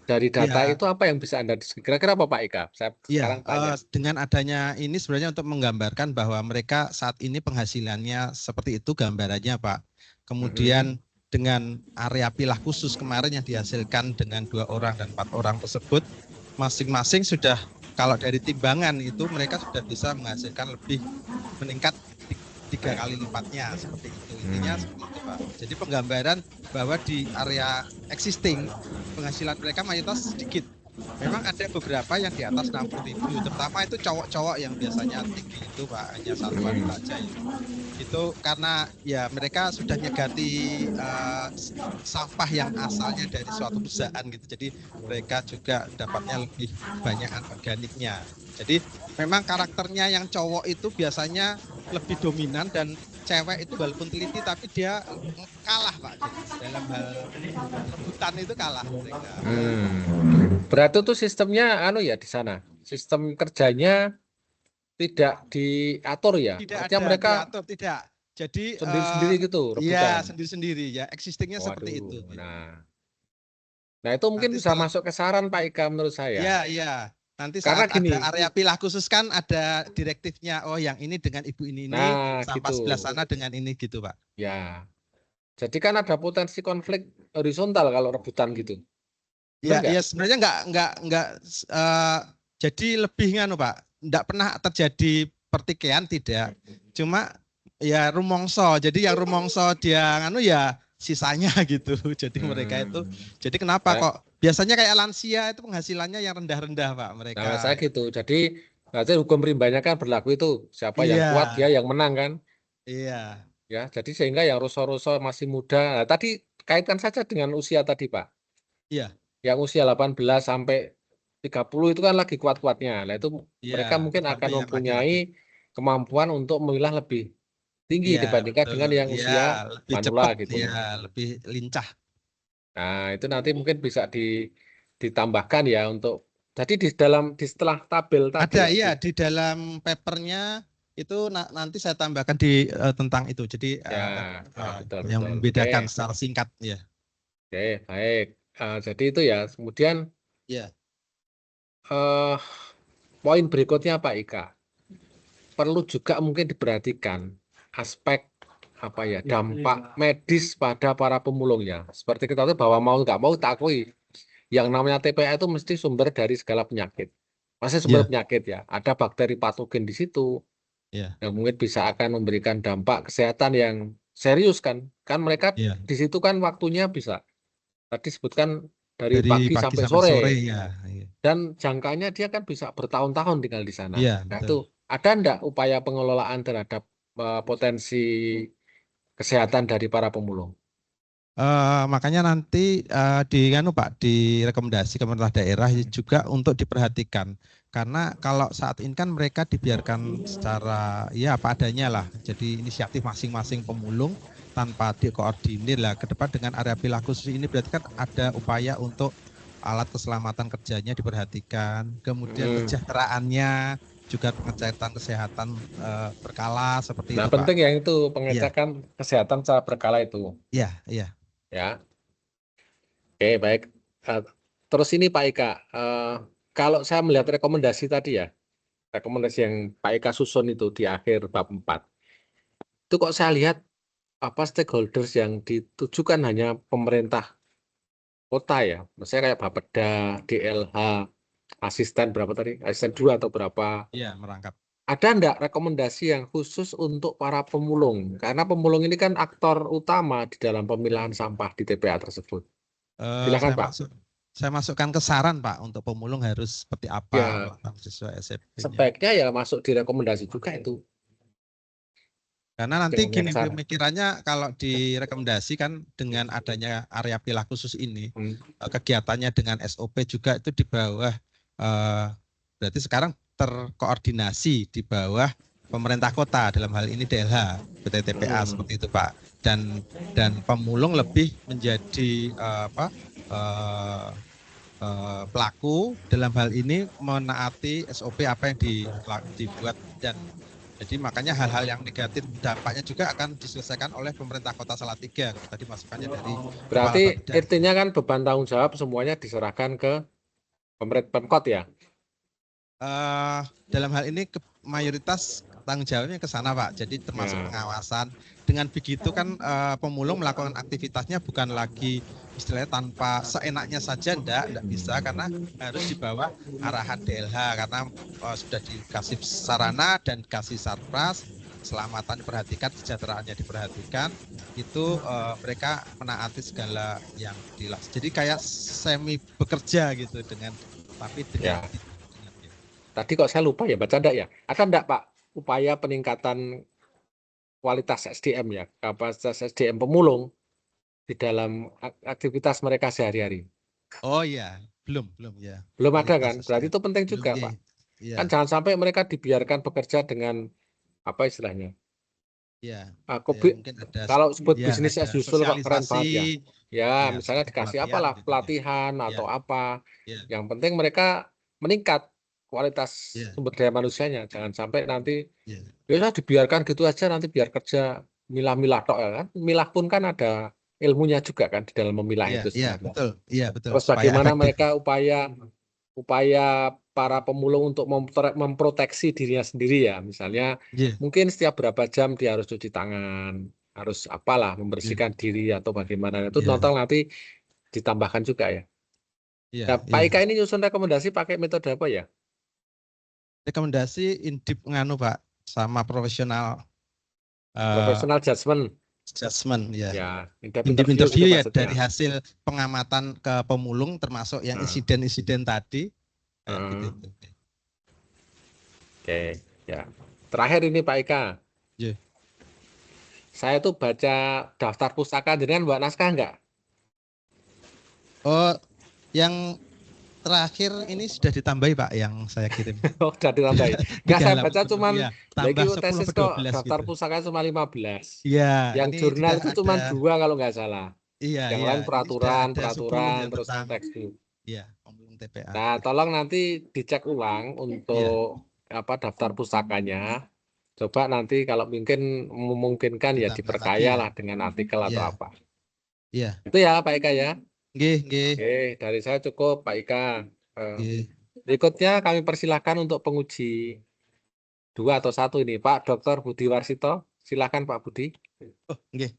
Dari data Ya, itu apa yang bisa Anda diskusikan? Kira-kira apa Pak Ika? Saya iya, sekarang tanya. dengan adanya ini sebenarnya untuk menggambarkan bahwa mereka saat ini penghasilannya seperti itu gambarannya, Pak. Kemudian dengan area pilah khusus kemarin yang dihasilkan dengan 2 orang dan 4 orang tersebut, masing-masing sudah kalau dari timbangan itu mereka sudah bisa menghasilkan lebih meningkat 3 kali lipatnya seperti itu. Intinya seperti itu, Pak. Jadi penggambaran bahwa di area existing penghasilan mereka mayoritas sedikit. Memang ada beberapa yang di atas 60.000, terutama itu cowok-cowok yang biasanya tinggi itu, Pak, hanya satu wanita aja itu karena ya mereka sudah nyegati sampah yang asalnya dari suatu perusahaan gitu, jadi mereka juga dapatnya lebih banyak organiknya. Jadi memang karakternya yang cowok itu biasanya lebih dominan dan cewek itu walaupun teliti tapi dia kalah, Pak, dalam hal rebutan itu kalah mereka. Berarti itu sistemnya ya di sana. Sistem kerjanya tidak diatur ya. Tidak Artinya ada mereka diatur, tidak. Jadi sendiri-sendiri gitu ya rebutan. sendiri-sendiri ya, existingnya seperti Waduh. itu. Nah itu mungkin Nanti bisa setelah masuk ke saran Pak Ika menurut saya. iya, iya. Nanti Karena saat ada gini, area pilah khusus kan ada direktifnya. Oh, yang ini dengan ibu ini, nah sampah gitu. sebelah sana dengan ini gitu, Pak. Ya. Jadi kan ada potensi konflik horizontal kalau rebutan gitu. Benar Ya, nggak? ya sebenarnya enggak jadi lebih nganu, Pak. Enggak pernah terjadi pertikaian, tidak. Cuma ya rumongso. Jadi yang rumongso dia nganu ya sisanya gitu. Jadi mereka itu. Jadi kenapa Ya. kok biasanya kayak lansia itu penghasilannya yang rendah-rendah, Pak, mereka. Nah, saya gitu. Jadi berarti hukum rimbanya kan berlaku itu. Siapa yang Iya, kuat dia yang menang kan? iya. Ya, jadi sehingga yang ruso-ruso masih muda. Nah, tadi kaitkan saja dengan usia tadi, Pak. Iya, Yang usia 18 sampai 30 itu kan lagi kuat-kuatnya. Nah, itu mereka iya. mungkin akan Berarti yang laki-laki. mempunyai kemampuan untuk memilah lebih tinggi Iya, dibandingkan betul. dengan yang Iya, usia lebih manula cepat, gitu. ya, lebih lincah. Nah, itu nanti mungkin bisa ditambahkan ya untuk jadi di setelah tabel tadi Ada, ya. iya, di dalam papernya itu nanti saya tambahkan di tentang itu. Jadi Ya, betul yang betul. membedakan Oke. secara singkat, ya. Oke, baik. Jadi itu ya. Kemudian Ya, poin berikutnya Pak Ika, perlu juga mungkin diperhatikan aspek apa ya dampak medis pada para pemulung ya. Seperti kita tahu bahwa mau nggak mau tak akui, yang namanya TPA itu mesti sumber dari segala penyakit. Pasti sumber ya, penyakit ya. Ada bakteri patogen di situ ya, yang mungkin bisa akan memberikan dampak kesehatan yang serius kan. Kan mereka ya. di situ kan waktunya bisa tadi sebutkan dari Dari pagi pagi sampai sampai sore. sore, ya. Iya, Dan jangkanya dia kan bisa bertahun-tahun tinggal di sana. iya, Nah betul. itu ada enggak upaya pengelolaan terhadap potensi kesehatan dari para pemulung? Makanya nanti di Pak, di rekomendasi pemerintah daerah juga untuk diperhatikan, karena kalau saat ini kan mereka dibiarkan secara ya apa adanya lah, jadi inisiatif masing-masing pemulung tanpa dikoordinir lah. Ke depan dengan area pilah khusus ini berarti kan ada upaya untuk alat keselamatan kerjanya diperhatikan, kemudian kesejahteraannya juga pengecekan kesehatan berkala seperti Nah itu, Pak. penting yang itu Iya, pengecekan kesehatan secara berkala itu iya, iya. ya. Oke baik. Eh, Terus ini Pak Ika, kalau saya melihat rekomendasi tadi ya, rekomendasi yang Pak Ika susun itu di akhir bab 4, itu kok saya lihat apa stakeholders yang ditujukan hanya pemerintah kota ya, maksudnya kayak Bapeda, DLH, asisten berapa tadi, asisten 2 atau berapa, Iya, merangkap. ada enggak rekomendasi yang khusus untuk para pemulung, karena pemulung ini kan aktor utama di dalam pemilahan sampah di TPA tersebut. Silakan Pak. Saya masukkan ke saran, Pak, untuk pemulung harus seperti apa Ya sesuai SFP-nya. sebaiknya ya masuk di rekomendasi juga itu. Karena nanti Yang gini kesana. pemikirannya kalau direkomendasi kan dengan adanya area pilah khusus ini, kegiatannya dengan SOP juga itu di bawah, berarti sekarang terkoordinasi di bawah pemerintah kota, dalam hal ini DLH, PT TPA seperti itu Pak. Dan pemulung lebih menjadi pelaku dalam hal ini menaati SOP apa yang dibuat, dan jadi makanya hal-hal yang negatif dampaknya juga akan diselesaikan oleh pemerintah Kota Salatiga. Tadi masukannya dari Kepala Berarti Bapeda. intinya kan beban tanggung jawab semuanya diserahkan ke pemerintah Pemkot ya. Dalam hal ini mayoritas tanggung jawabnya ke sana Pak. Jadi termasuk pengawasan. Dengan begitu kan pemulung melakukan aktivitasnya bukan lagi istilahnya tanpa seenaknya saja, enggak bisa, karena harus di bawah arahan DLH, karena sudah dikasih sarana dan dikasih satpras, keselamatan diperhatikan, kesejahteraannya diperhatikan, itu mereka menaati segala yang dilakukan. Jadi kayak semi bekerja gitu tapi dengan Tadi kok saya lupa ya baca enggak ya? Ada enggak Pak upaya peningkatan kualitas SDM ya, kapasitas SDM pemulung di dalam aktivitas mereka sehari-hari? Oh iya, belum ya. Belum ada kan? Berarti itu penting juga Pak. Iya. Kan jangan sampai mereka dibiarkan bekerja dengan apa istilahnya? Iya. Mungkin kalau sebut bisnis as usual kok keren banget ya. Ya, misalnya dikasih apalah pelatihan atau apa. Yang penting mereka meningkat kualitas sumber daya manusianya. Jangan sampai nanti biasa dibiarkan gitu aja, nanti biar kerja milah-milah tok ya kan. Milah pun kan ada ilmunya juga kan di dalam memilah itu sebenarnya. Iya, betul. Terus bagaimana mereka upaya para pemulung untuk memproteksi dirinya sendiri ya, misalnya mungkin setiap berapa jam dia harus cuci tangan, harus apalah membersihkan diri atau bagaimana, itu nonton nanti ditambahkan juga ya. Nah, Pak Ika ini nyusun rekomendasi pakai metode apa ya? Rekomendasi indip nganu Pak, sama profesional judgment ya. Interview ya dari hasil pengamatan ke pemulung termasuk yang insiden-insiden tadi. Gitu. Oke, ya. Terakhir ini Pak Ika. Saya tuh baca daftar pustaka dengan buat naskah enggak? Oh, yang terakhir ini sudah ditambahi Pak yang saya kirim. Oh, sudah ditambahi. Enggak, saya baca cuman tambah tesis kok daftar gitu. pusaka cuma 15. Iya. Yang jurnal itu cuma 2 kalau nggak salah. Iya. Yang lain peraturan terus teks. Iya, pemulung TPA. Nah, tolong nanti dicek ulang untuk daftar pustakanya. Coba nanti kalau mungkin memungkinkan ya diperkaya lah dengan artikel atau apa. Iya. Itu ya Pak Ika ya. Oke, dari saya cukup Pak Ika. Berikutnya kami persilahkan untuk penguji 2 atau 1 ini Pak Dr. Budi Warsito. Silakan Pak Budi. Oh, nggih.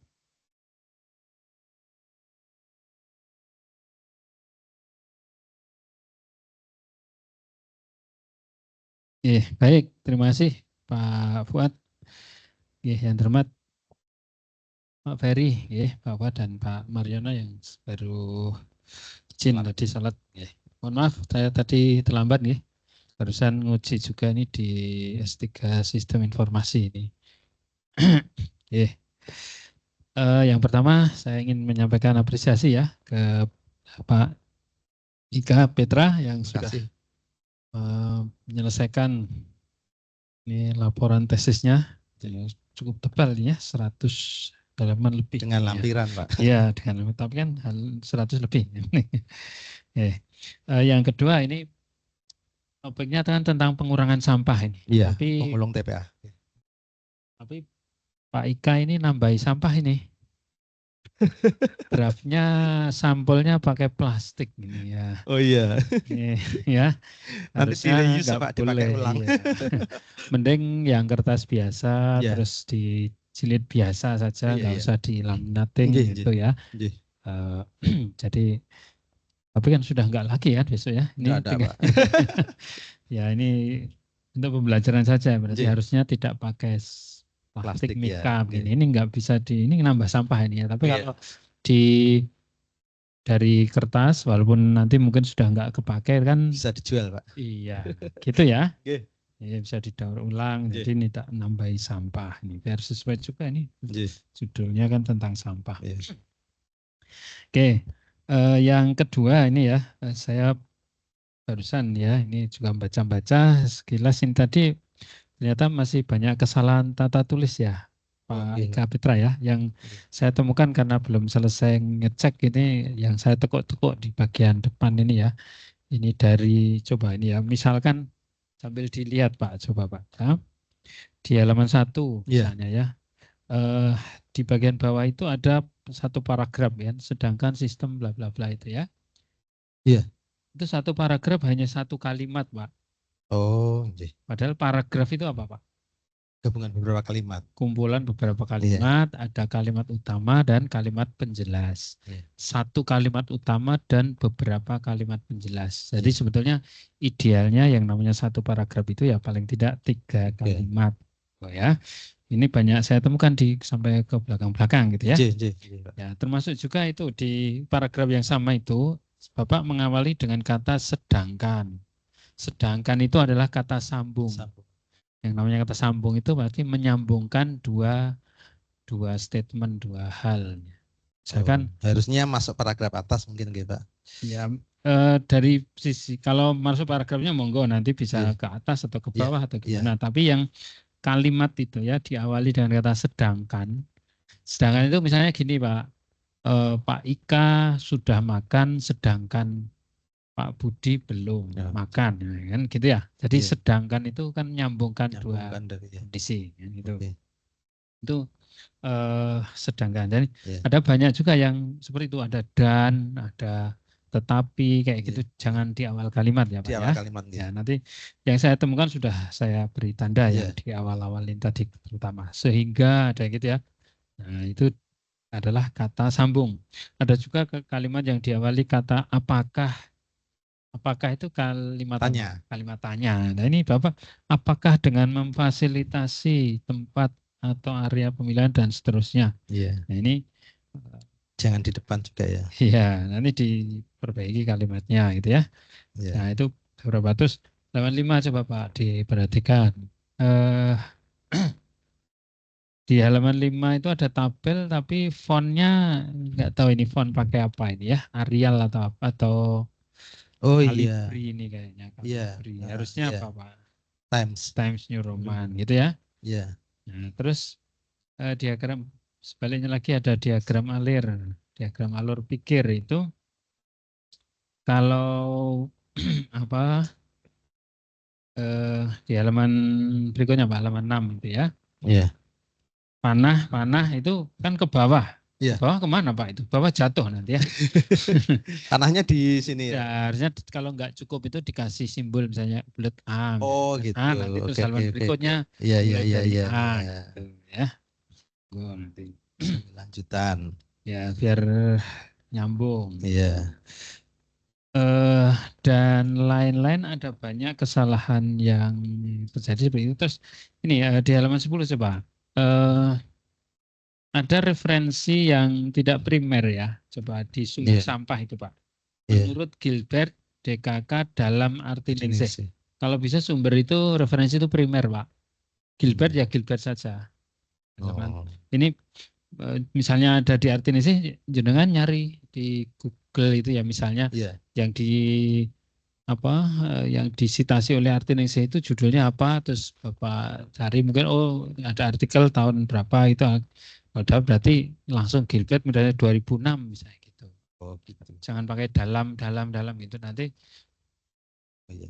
Baik, terima kasih Pak Fuad. Yang terhormat Pak Ferry, Pak Fuad dan Pak Mariono yang baru izin tadi salat. Mohon maaf, saya tadi terlambat barusan nguji juga ini di S3 Sistem Informasi ini. Yang pertama saya ingin menyampaikan apresiasi ya ke Pak Ika Petra yang sudah menyelesaikan ini laporan tesisnya cukup tebal ya, 100 halaman lebih dengan lampiran Pak. Iya, dengan lampiran, tapi kan 100 lebih. Yang kedua ini topiknya kan tentang pengurangan sampah ini. Iya, tapi pemulung TPA. Tapi Pak Ika ini nambahi sampah ini. Draftnya sampelnya pakai plastik ini ya. Oh iya. Ya. Harusnya nggak boleh. Ulang. Iya. Mending yang kertas biasa terus dijilid biasa saja, nggak usah dilaminating gitu ya. Jadi tapi kan sudah nggak lagi ya besok ya. Ini ada, Pak. Ya ini untuk pembelajaran saja, berarti harusnya tidak pakai plastik mika begini. Ini nggak bisa ini nambah sampah ini ya. Tapi kalau dari kertas walaupun nanti mungkin sudah nggak kepakai kan bisa dijual Pak. Iya, gitu ya. Ya, bisa didaur ulang, Iya. jadi ini tak nambahi sampah ini biar sesuai juga ini Nggih. judulnya kan tentang sampah. Iya. Oke, yang kedua ini ya, saya barusan ya ini juga baca-baca sekilas ini tadi ternyata masih banyak kesalahan tata tulis ya Pak Oke. Ika Petra ya, yang saya temukan karena belum selesai ngecek ini, yang saya tekuk-tekuk di bagian depan ini ya. Ini dari coba ini ya, misalkan sambil dilihat Pak, coba Pak. Ya. Di halaman 1 Iya. misalnya ya. Di bagian bawah itu ada satu paragraf ya, sedangkan sistem bla bla bla itu ya. Iya. Itu satu paragraf hanya satu kalimat, Pak. Oh, nggih. Padahal paragraf itu apa, Pak? Gabungan beberapa kalimat. Kumpulan beberapa kalimat, ada kalimat utama dan kalimat penjelas. Iya. Satu kalimat utama dan beberapa kalimat penjelas. Jadi Iya. sebetulnya idealnya yang namanya satu paragraf itu ya paling tidak 3 kalimat. Oh ya, ini banyak saya temukan sampai ke belakang-belakang gitu ya. Nggih, nggih, Pak. Ya, termasuk juga itu di paragraf yang sama itu Bapak mengawali dengan kata sedangkan. Sedangkan itu adalah kata sambung. Yang namanya kata sambung itu berarti menyambungkan dua statement, dua hal. Misalkan harusnya masuk paragraf atas mungkin gitu, Pak. ya dari sisi kalau masuk paragrafnya monggo nanti bisa ke atas atau ke bawah atau gimana. Tapi yang kalimat itu ya diawali dengan kata sedangkan. Sedangkan itu misalnya gini Pak, Pak Ika sudah makan sedangkan Pak Budi belum makan, kan gitu ya. Jadi sedangkan itu kan menyambungkan dua kondisi, kan, gitu. Itu sedangkan. Dan ada banyak juga yang seperti itu, ada dan, ada tetapi kayak gitu. Jangan di awal kalimat ya Pak di awal kalimat, ya. Nanti yang saya temukan sudah saya beri tanda ya di awal-awal ini tadi terutama. Sehingga ada gitu ya. Nah, itu adalah kata sambung. Ada juga kalimat yang diawali kata apakah. Apakah itu kalimat tanya? Kalimat tanya. Nah ini Bapak, apakah dengan memfasilitasi tempat atau area pemilihan dan seterusnya? Iya. Nah ini jangan di depan juga ya. Iya, nanti diperbaiki kalimatnya gitu ya. Iya. Nah itu beberapa terus halaman 5 coba Pak diperhatikan. Di halaman 5 itu ada tabel tapi fontnya nggak tahu ini font pakai apa ini ya, Arial atau apa atau Calibri ini kayaknya. Calibri. Harusnya apa Pak? Times New Roman gitu ya. Iya. Nah, terus diagram sebaliknya lagi ada diagram alir. Diagram alur pikir itu kalau apa di halaman berikutnya Pak, halaman 6 itu ya. Iya. Panah itu kan ke bawah. Iya. Ke bawah kemana Pak itu? Bawah jatuh nanti ya. Tanahnya di sini ya. Ya harusnya kalau nggak cukup itu dikasih simbol misalnya bulat A. Oh gitu. Nanti terus halaman berikutnya Iya. A, gitu, ya. Nanti. Lanjutan. Ya biar nyambung. Iya. Dan lain-lain ada banyak kesalahan yang terjadi seperti itu. Terus ini di halaman 10 coba. Ada referensi yang tidak primer ya. Coba di sumber sampah itu Pak. Menurut Gilbert DKK dalam arti ningsih. Kalau bisa sumber itu referensi itu primer Pak. Gilbert ya Gilbert saja. Ini misalnya ada di arti ningsih, jenengan nyari di Google itu ya misalnya yang yang disitasi oleh arti ningsih itu judulnya apa, terus Bapak cari mungkin ada artikel tahun berapa itu. Padahal berarti langsung Gilbert misalnya 2006 misalnya gitu. Oh gitu. Jangan pakai dalam gitu nanti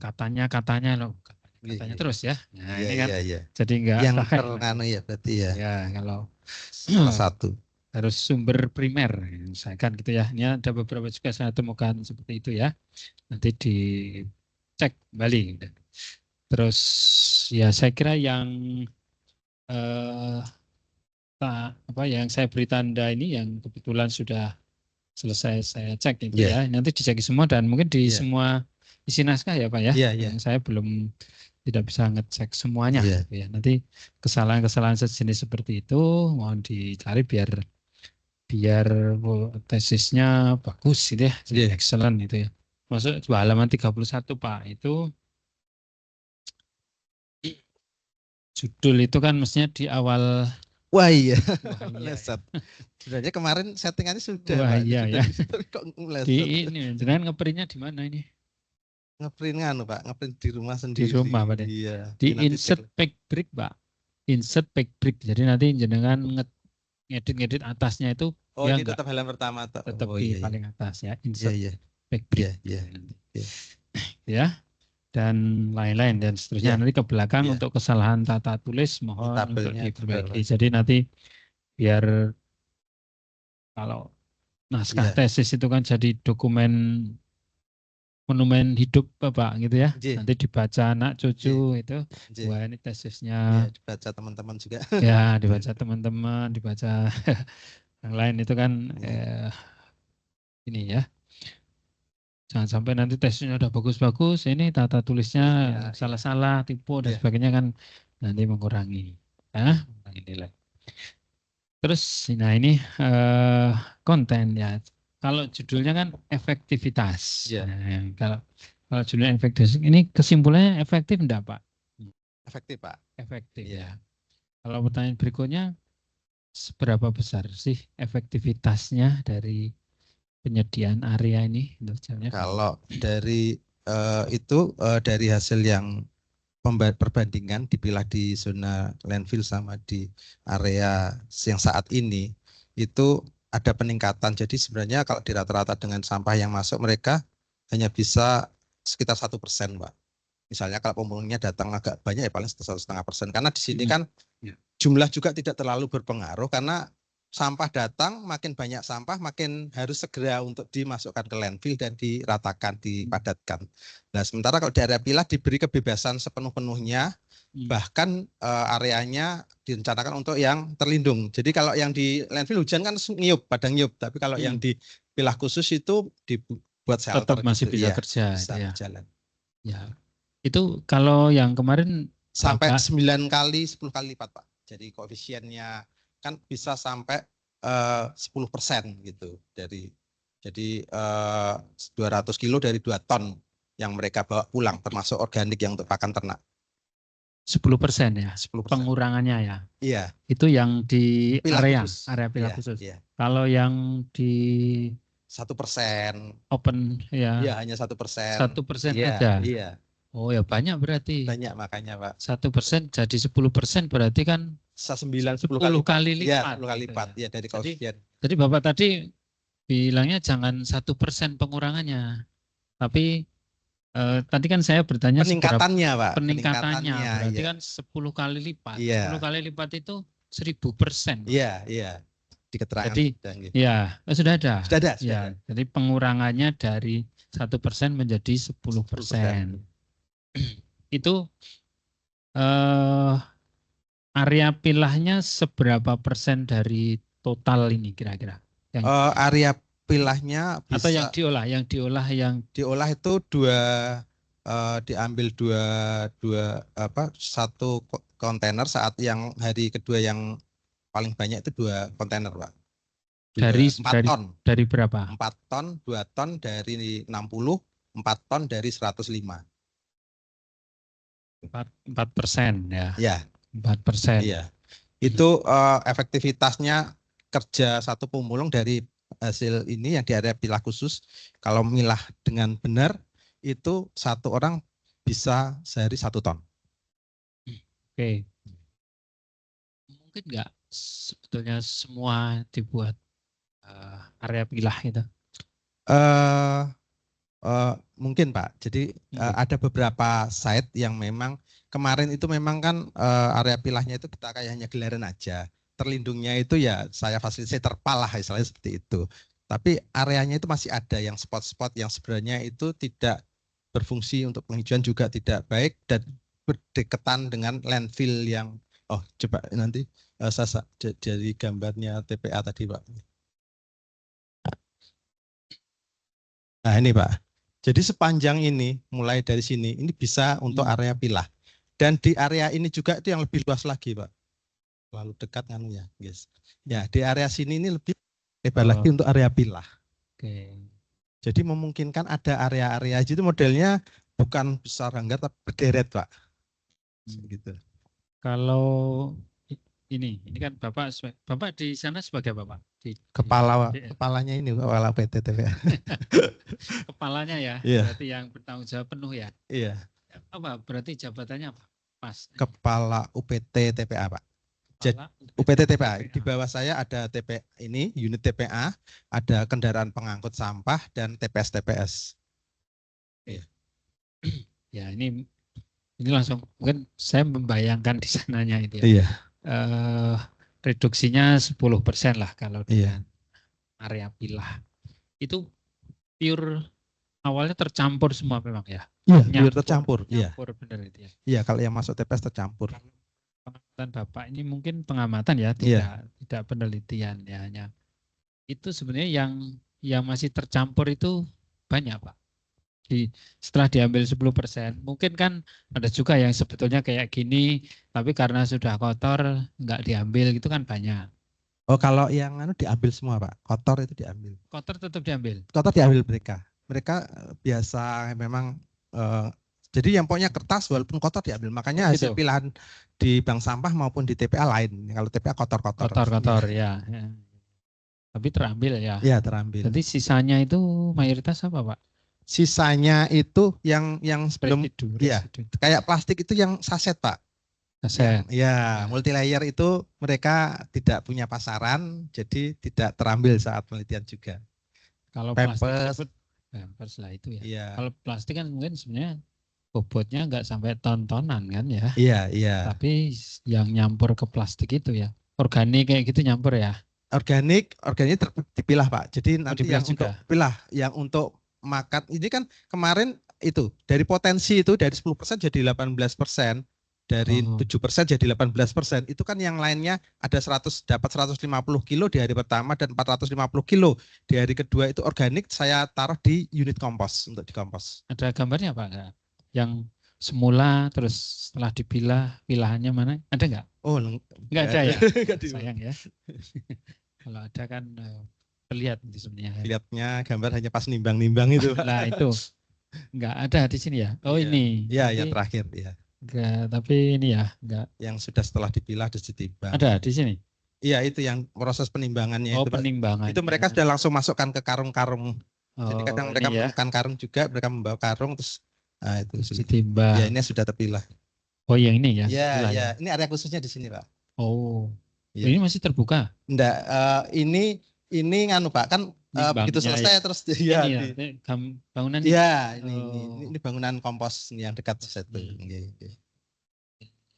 katanya loh. Katanya terus ya. Nah, ini kan jadi enggak yang terkanu ya berarti ya. Ya, kalau salah satu harus sumber primer misalkan gitu ya. Ini ada beberapa juga saya temukan seperti itu ya. Nanti dicek kembali. Terus ya saya kira yang yang saya beri tanda ini yang kebetulan sudah selesai saya cek itu ya. Nanti dicek semua dan mungkin di semua isi naskah ya Pak ya. Yang saya belum tidak bisa ngecek semuanya gitu ya. Nanti kesalahan-kesalahan sejenis seperti itu mohon dicari biar tesisnya bagus gitu ya. Excellent itu ya. Masuk halaman 31 Pak itu judul itu kan mestinya di awal. Wah iya, Wah, iya, meleset. Sebenarnya kemarin settingannya sudah Wah, Pak. iya, Sudah ya. tapi kok meleset. Di ini, jenengan ngeprintnya di mana ini? Ngeprint nganu Pak, ngeprint di rumah Di sendiri. rumah Pak. Iya. Di nanti insert cek. pack brick Pak. Insert pack brick. Jadi nanti jenengan ngedit atasnya itu Oh ya ini enggak, tetap halaman pertama toh. tetap Oh di iya, iya. paling atas ya. Iya Insert iya. pack brick. Iya iya. Iya. Ya. Dan lain-lain dan seterusnya. Iya. Nanti ke belakang Iya. untuk kesalahan tata tulis mohon untuk Tabelnya diperbaiki. betul. Jadi nanti biar kalau naskah Iya. tesis itu kan jadi dokumen monumen hidup Bapak gitu ya. Iya. Nanti dibaca anak cucu itu. Iya. Wah ini tesisnya. Iya, dibaca teman-teman juga. Ya dibaca teman-teman, dibaca yang lain itu kan ini ya. Jangan sampai nanti tesnya udah bagus-bagus, ini tata tulisnya Ya, salah-salah, tipu dan Iya. sebagainya kan nanti mengurangi, ya, mengurangi nilai. Terus, nah ini konten ya. Kalau judulnya kan efektivitas. Iya. Nah, kalau judulnya efektivitas, ini kesimpulannya efektif enggak Pak? Efektif Pak. Efektif Iya. ya. Kalau pertanyaan berikutnya, seberapa besar sih efektivitasnya dari penyediaan area ini untuk jamnya? Kalau dari dari hasil yang perbandingan dipilah di zona landfill sama di area yang saat ini itu ada peningkatan. Jadi sebenarnya kalau di rata-rata dengan sampah yang masuk mereka hanya bisa sekitar 1%, Pak. Misalnya kalau pemulungnya datang agak banyak ya paling 1,5%. Karena di sini kan jumlah juga tidak terlalu berpengaruh karena sampah datang, makin banyak sampah, makin harus segera untuk dimasukkan ke landfill dan diratakan, dipadatkan. Nah, sementara kalau di area pilah diberi kebebasan sepenuh-penuhnya, bahkan areanya direncanakan untuk yang terlindung. Jadi kalau yang di landfill hujan kan niup, padang niup, tapi kalau yang di pilah khusus itu dibuat shelter. Tetap masih gitu, bisa ya, kerja. bisa ya. berjalan. Ya. Itu kalau yang kemarin sampai Bapak, 9 kali, 10 kali lipat, Pak. Jadi koefisiennya kan bisa sampai 10% gitu jadi 200 kilo dari 2 ton yang mereka bawa pulang termasuk organik yang untuk pakan ternak. 10% ya, 10%. pengurangannya ya. Iya. Itu yang di Pilah area khusus. pilah Iya, khusus. iya. Kalau yang di 1%. open ya. Iya, hanya 1%. 1% iya, aja. Iya. Oh ya banyak berarti. Banyak makanya Pak. 1% jadi 10% berarti kan 10 kali lipat. Iya, 10 kali gitu lipat ya. ya dari koefisien. Jadi Bapak tadi bilangnya jangan 1% pengurangannya, tapi tadi kan saya bertanya peningkatannya Pak. Peningkatannya berarti iya. kan 10 kali lipat. Iya. 10 kali lipat itu 1000%. Iya, iya. Di keterangan jadi gitu. ya sudah ada. Sudah ada. Ya, jadi pengurangannya dari 1% menjadi 10%. Itu area pilahnya seberapa persen dari total ini kira-kira? Area pilahnya bisa, atau yang diolah itu diambil satu kontainer saat yang hari kedua yang paling banyak itu 2 kontainer Pak. Dari 4 ton. Dari berapa? 4 ton, 2 ton dari 60, 4 ton dari 105. 4% ya. Ya. 4%. Iya. Itu efektivitasnya kerja satu pemulung dari hasil ini yang di area pilah khusus. Kalau milah dengan benar itu satu orang bisa sehari 1 ton. Oke. Mungkin enggak sebetulnya semua dibuat area pilah itu? Mungkin Pak. Jadi ada beberapa site yang memang kemarin itu memang kan area pilahnya itu kita kayak hanya gelaran aja. Terlindungnya itu ya saya fasilitasi terpal lah istilahnya seperti itu. Tapi areanya itu masih ada yang spot-spot yang sebenarnya itu tidak berfungsi untuk penghijauan juga tidak baik dan berdekatan dengan landfill yang coba nanti Sasa jadi gambarnya TPA tadi Pak. Nah ini Pak. Jadi sepanjang ini mulai dari sini ini bisa untuk area pilah. Dan di area ini juga itu yang lebih luas lagi Pak. Lalu dekat kan ya, guys. Ya di area sini ini lebih lebar lagi untuk area pilah. Oke. Jadi memungkinkan ada area-area itu modelnya bukan besar hanggar tapi berderet Pak. Gitu. Kalau ini kan Bapak di sana sebagai Bapak di Kepalanya ini kepala PT TPA. kepalanya ya, Iya. berarti yang bertanggung jawab penuh ya. Iya. Apa berarti jabatannya apa? Pas. Kepala UPT TPA, Pak. Kepala UPT TPA. Di bawah saya ada TPA ini, unit TPA, ada kendaraan pengangkut sampah dan TPS. Ya, ini langsung mungkin saya membayangkan di sananya itu ya. Iya. Reduksinya 10% lah kalau Iya. dengan area pilah. Itu pure awalnya tercampur semua memang ya. Iya, tercampur. Iya. Nyampur benar itu ya. Iya, kalau yang masuk TPS tercampur. Pengamatan Bapak ini mungkin pengamatan ya, Iya. tidak penelitian ya, hanya itu sebenarnya yang masih tercampur itu banyak Pak. Setelah diambil 10%, mungkin kan ada juga yang sebetulnya kayak gini, tapi karena sudah kotor nggak diambil gitu kan banyak. Oh, kalau yang diambil semua, Pak. Kotor itu diambil. Kotor tetap diambil. Kotor diambil mereka. Mereka biasa memang jadi yang pokoknya kertas walaupun kotor diambil. Makanya hasil pilahan di bank sampah maupun di TPA lain. Kalau TPA kotor-kotor. Kotor-kotor ya. Tapi terambil ya. Iya, terambil. Jadi sisanya itu mayoritas apa, Pak? Sisanya itu yang sebelum ya, kayak plastik itu yang saset, Pak. Saset. Ya, multilayer itu mereka tidak punya pasaran, jadi tidak terambil saat penelitian juga. Kalau Pampers lah itu ya. Iya. Kalau plastik kan mungkin sebenarnya bobotnya nggak sampai ton-tonan kan ya. Iya. Tapi yang nyampur ke plastik itu ya, organik kayak gitu nyampur ya. Organik dipilah, Pak. Jadi nanti yang juga. untuk pilah, yang untuk makan ini kan kemarin itu dari potensi itu dari 10% jadi 18%, dari 7% jadi 18%. Itu kan yang lainnya ada dapat 150 kilo di hari pertama dan 450 kilo di hari kedua. Itu organik saya taruh di unit kompos untuk dikompos. Ada gambarnya Pak? Yang semula terus setelah dipilah, pilahannya mana? Ada nggak? Oh, nggak ada ya. Sayang ya. Kalau ada kan terlihat sebenarnya. Lihatnya gambar hanya pas nimbang-nimbang itu. Nah itu nggak ada di sini ya. Oh ini. Iya, yang terakhir ya. Enggak, tapi ini ya enggak. Yang sudah setelah dipilah terus ditimbang. Ada di sini. Iya, itu yang proses penimbangannya. Oh, penimbangan. Itu mereka sudah langsung masukkan ke karung-karung. Jadi kadang mereka menemukan karung juga, mereka membawa karung terus itu ditimbang. Ya, ini sudah terpilah. Oh, yang ini ya. Iya. Ini area khususnya di sini, Pak. Oh. Ya. Ini masih terbuka? Enggak, ini nganu, Pak, kan begitu selesai terus bangunan ini. Iya, ini bangunan kompos yang dekat situ.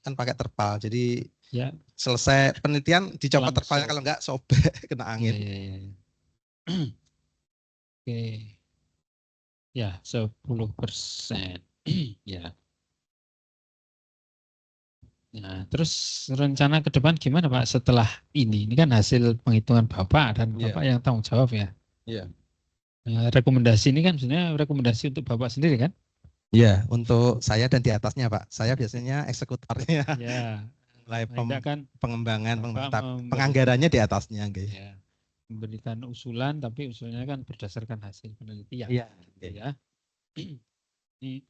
Kan pakai terpal, jadi ya. Selesai penelitian dicopot terpalnya, kalau enggak sobek kena angin. Oke. Ya, 10%. Ya. Nah, terus rencana ke depan gimana Pak setelah ini? Ini kan hasil penghitungan Bapak dan Bapak yang tanggung jawab ya. Iya. Nah, rekomendasi ini kan sebenarnya rekomendasi untuk Bapak sendiri kan? Iya, untuk saya dan di atasnya Pak. Saya biasanya eksekutornya. Ya. Mulai pengembangan, penganggarannya di atasnya. Ya. Memberikan usulan, tapi usulnya kan berdasarkan hasil penelitian. Iya. Ya. Ini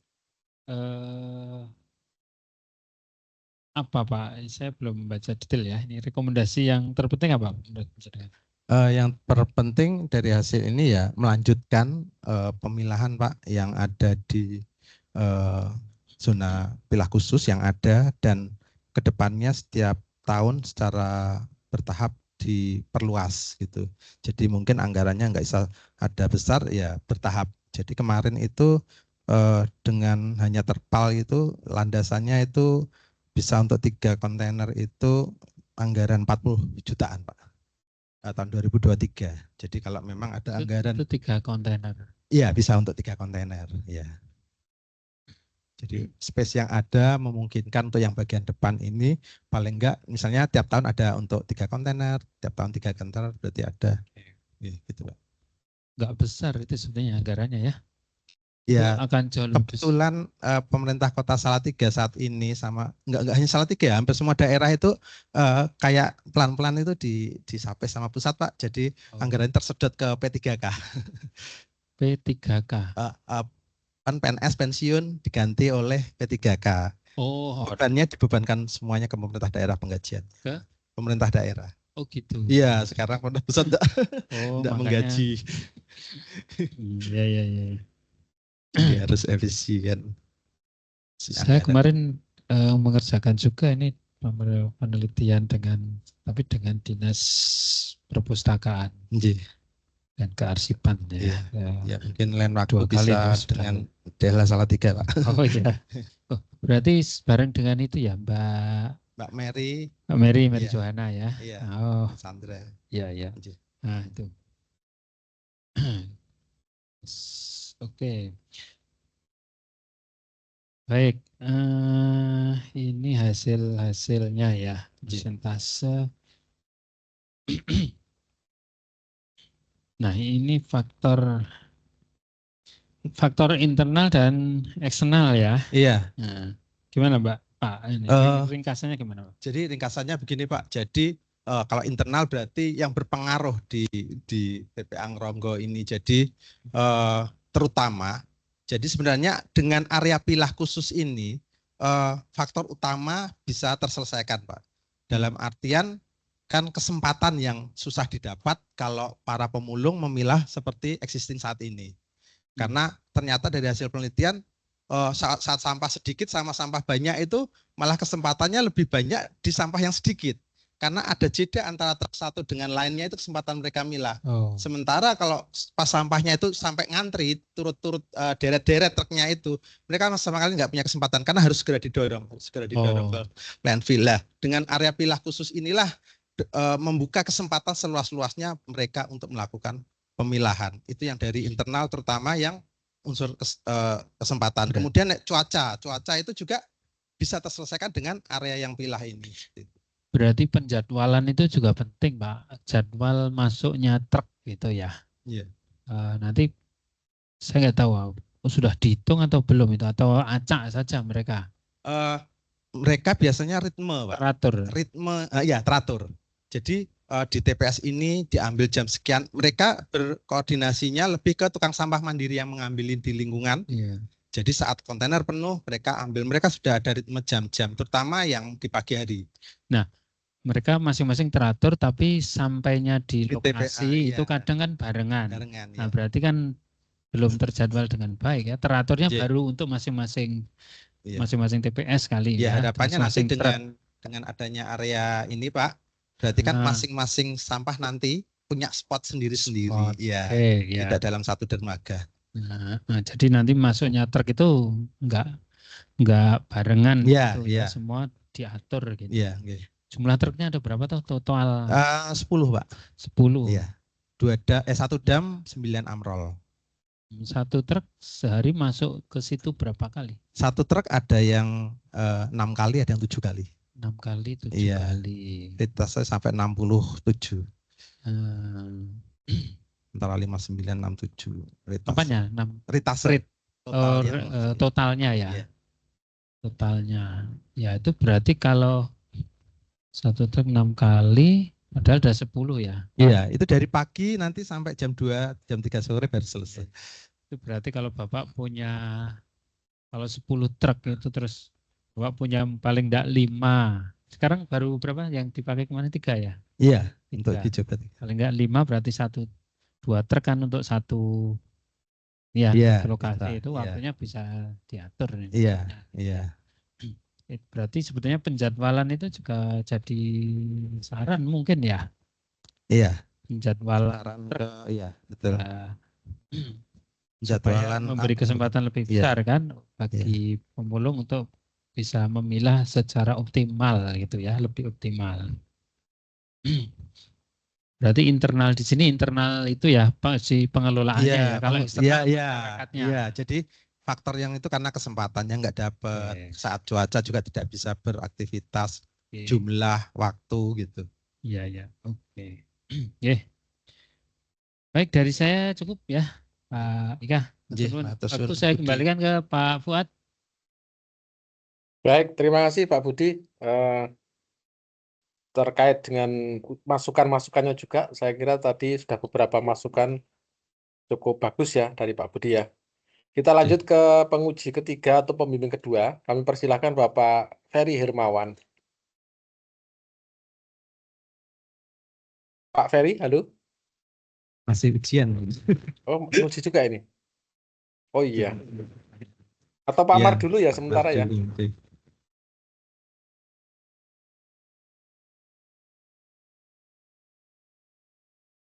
apa Pak? Saya belum baca detail ya. Ini rekomendasi yang terpenting apa? Yang terpenting dari hasil ini ya melanjutkan pemilahan Pak yang ada di zona pilah khusus yang ada, dan kedepannya setiap tahun secara bertahap diperluas gitu. Jadi mungkin anggarannya nggak bisa ada besar ya, bertahap. Jadi kemarin itu dengan hanya terpal itu landasannya itu bisa untuk 3 kontainer itu anggaran 40 jutaan Pak tahun 2023. Jadi kalau memang ada anggaran itu 3 kontainer. Iya, bisa untuk 3 kontainer ya. Jadi space yang ada memungkinkan untuk yang bagian depan ini paling enggak misalnya tiap tahun ada untuk 3 kontainer, tiap tahun 3 kontainer berarti ada. Gitu Pak. Enggak besar itu sebenarnya anggarannya ya. Ya, akan kebetulan pemerintah Kota Salatiga saat ini sama enggak hanya Salatiga ya, hampir semua daerah itu kayak pelan-pelan itu disape sama pusat Pak. Jadi anggaran tersedot ke P3K. P3K. Kan PNS pensiun diganti oleh P3K. Oh, Bebannya dibebankan semuanya ke pemerintah daerah penggajian. Ke? Pemerintah daerah. oh gitu. Iya, sekarang pemerintah pusat enggak Oh, enggak makanya. menggaji. Iya, iya, iya. Jadi harus efisien. Saya kemarin mengerjakan juga ini penelitian tapi dengan dinas perpustakaan Nggih. dan kearsipan ya. Iya. Ya mungkin lain waktu 2 kali bisa sudah. dengan Dela Salatiga, Pak. Oh iya. Oh, berarti bareng dengan itu ya Mbak Mary, Mary Iya. Johanna ya. iya, Oh Sandra. iya iya. Nggih. Nah itu. Oke. Baik. Ini hasilnya ya. Persentase. Nah ini faktor internal dan eksternal ya. Iya. Nah, gimana Mbak? Pak, ini ringkasannya gimana Pak? Jadi ringkasannya begini Pak. Jadi kalau internal berarti yang berpengaruh di TPA Ngronggo ini. Jadi terutama, jadi sebenarnya dengan area pilah khusus ini faktor utama bisa terselesaikan Pak. Dalam artian kan kesempatan yang susah didapat kalau para pemulung memilah seperti existing saat ini. Karena ternyata dari hasil penelitian saat sampah sedikit sama sampah banyak itu malah kesempatannya lebih banyak di sampah yang sedikit. Karena ada jeda antara truk satu dengan lainnya itu kesempatan mereka milah. Oh. Sementara kalau pas sampahnya itu sampai ngantri turut-turut deret-deret truknya itu, mereka sama sekali nggak punya kesempatan karena harus segera didorong ke landfill. Lah, dengan area pilah khusus inilah membuka kesempatan seluas-luasnya mereka untuk melakukan pemilahan. Itu yang dari internal terutama yang unsur kesempatan. Kemudian cuaca itu juga bisa terselesaikan dengan area yang pilah ini. Berarti penjadwalan itu juga penting Pak. Jadwal masuknya truk gitu ya. Iya. Nanti saya nggak tahu sudah dihitung atau belum itu atau acak saja mereka. Mereka biasanya ritme Pak. Teratur. Ritme, ya teratur. Jadi di TPS ini diambil jam sekian, mereka berkoordinasinya lebih ke tukang sampah mandiri yang mengambil di lingkungan. Iya. Jadi saat kontainer penuh mereka ambil, mereka sudah ada ritme jam-jam, terutama yang di pagi hari. Nah, mereka masing-masing teratur tapi sampainya di lokasi TPA, itu iya. kadang kan barengan. Nah, ya. berarti kan belum terjadwal dengan baik ya. Teraturnya Iya. baru untuk masing-masing Iya. masing-masing TPS kali Ya, ya. harapannya nanti dengan adanya area ini Pak, berarti kan masing-masing sampah nanti punya spot sendiri-sendiri. Ya, ya. tidak dalam satu dermaga. Nah, jadi nanti masuknya truk itu enggak barengan Iya, gitu iya. ya, semua diatur gitu. Iya, okay. Jumlah truknya ada berapa tuh total? 10 Pak. 10. Iya. 1 dam 9 amrol. Satu truk sehari masuk ke situ berapa kali? Satu truk ada yang 6 kali, ada yang 7 kali. 6 kali, 7 iya. kali. Litasnya sampai 67. Antara 59 67. Apanya? Ritase. Totalnya ya. Iya. Totalnya. Ya itu berarti kalau satu truk 6 kali, padahal ada 10 ya. Iya, itu dari pagi nanti sampai jam 2, jam 3 sore baru selesai. Itu berarti kalau Bapak punya, kalau 10 truk itu terus Bapak punya paling enggak 5. Sekarang baru berapa yang dipakai kemarin 3 ya? Iya, 3. untuk hijau berarti. Paling enggak 5 berarti 2 truk kan untuk satu ya, lokasi itu waktunya bisa diatur. Iya, iya. Berarti sebetulnya penjadwalan itu juga jadi saran mungkin ya. Iya. Penjadwalan iya, betul. Supaya memberi kesempatan lebih besar kan bagi pemulung untuk bisa memilah secara optimal gitu ya, lebih optimal. Berarti internal di sini internal itu ya si pengelolaannya ya. Kalau eksternal masyarakatnya. Iya, jadi faktor yang itu karena kesempatannya nggak dapat, saat cuaca juga tidak bisa beraktivitas, jumlah waktu gitu. Iya, ya. Oke. Baik, dari saya cukup ya, Pak Ika. Waktu saya kembalikan ke Pak Fuad. Baik, terima kasih Pak Budi. Terkait dengan masukan-masukannya juga, saya kira tadi sudah beberapa masukan cukup bagus ya dari Pak Budi ya. Kita lanjut ke penguji ketiga atau pembimbing kedua. Kami persilahkan Bapak Ferry Hermawan. Pak Ferry, halo. Masih ujian. Oh, penguji juga ini. Oh iya. Atau Pak Mar dulu ya sementara ya.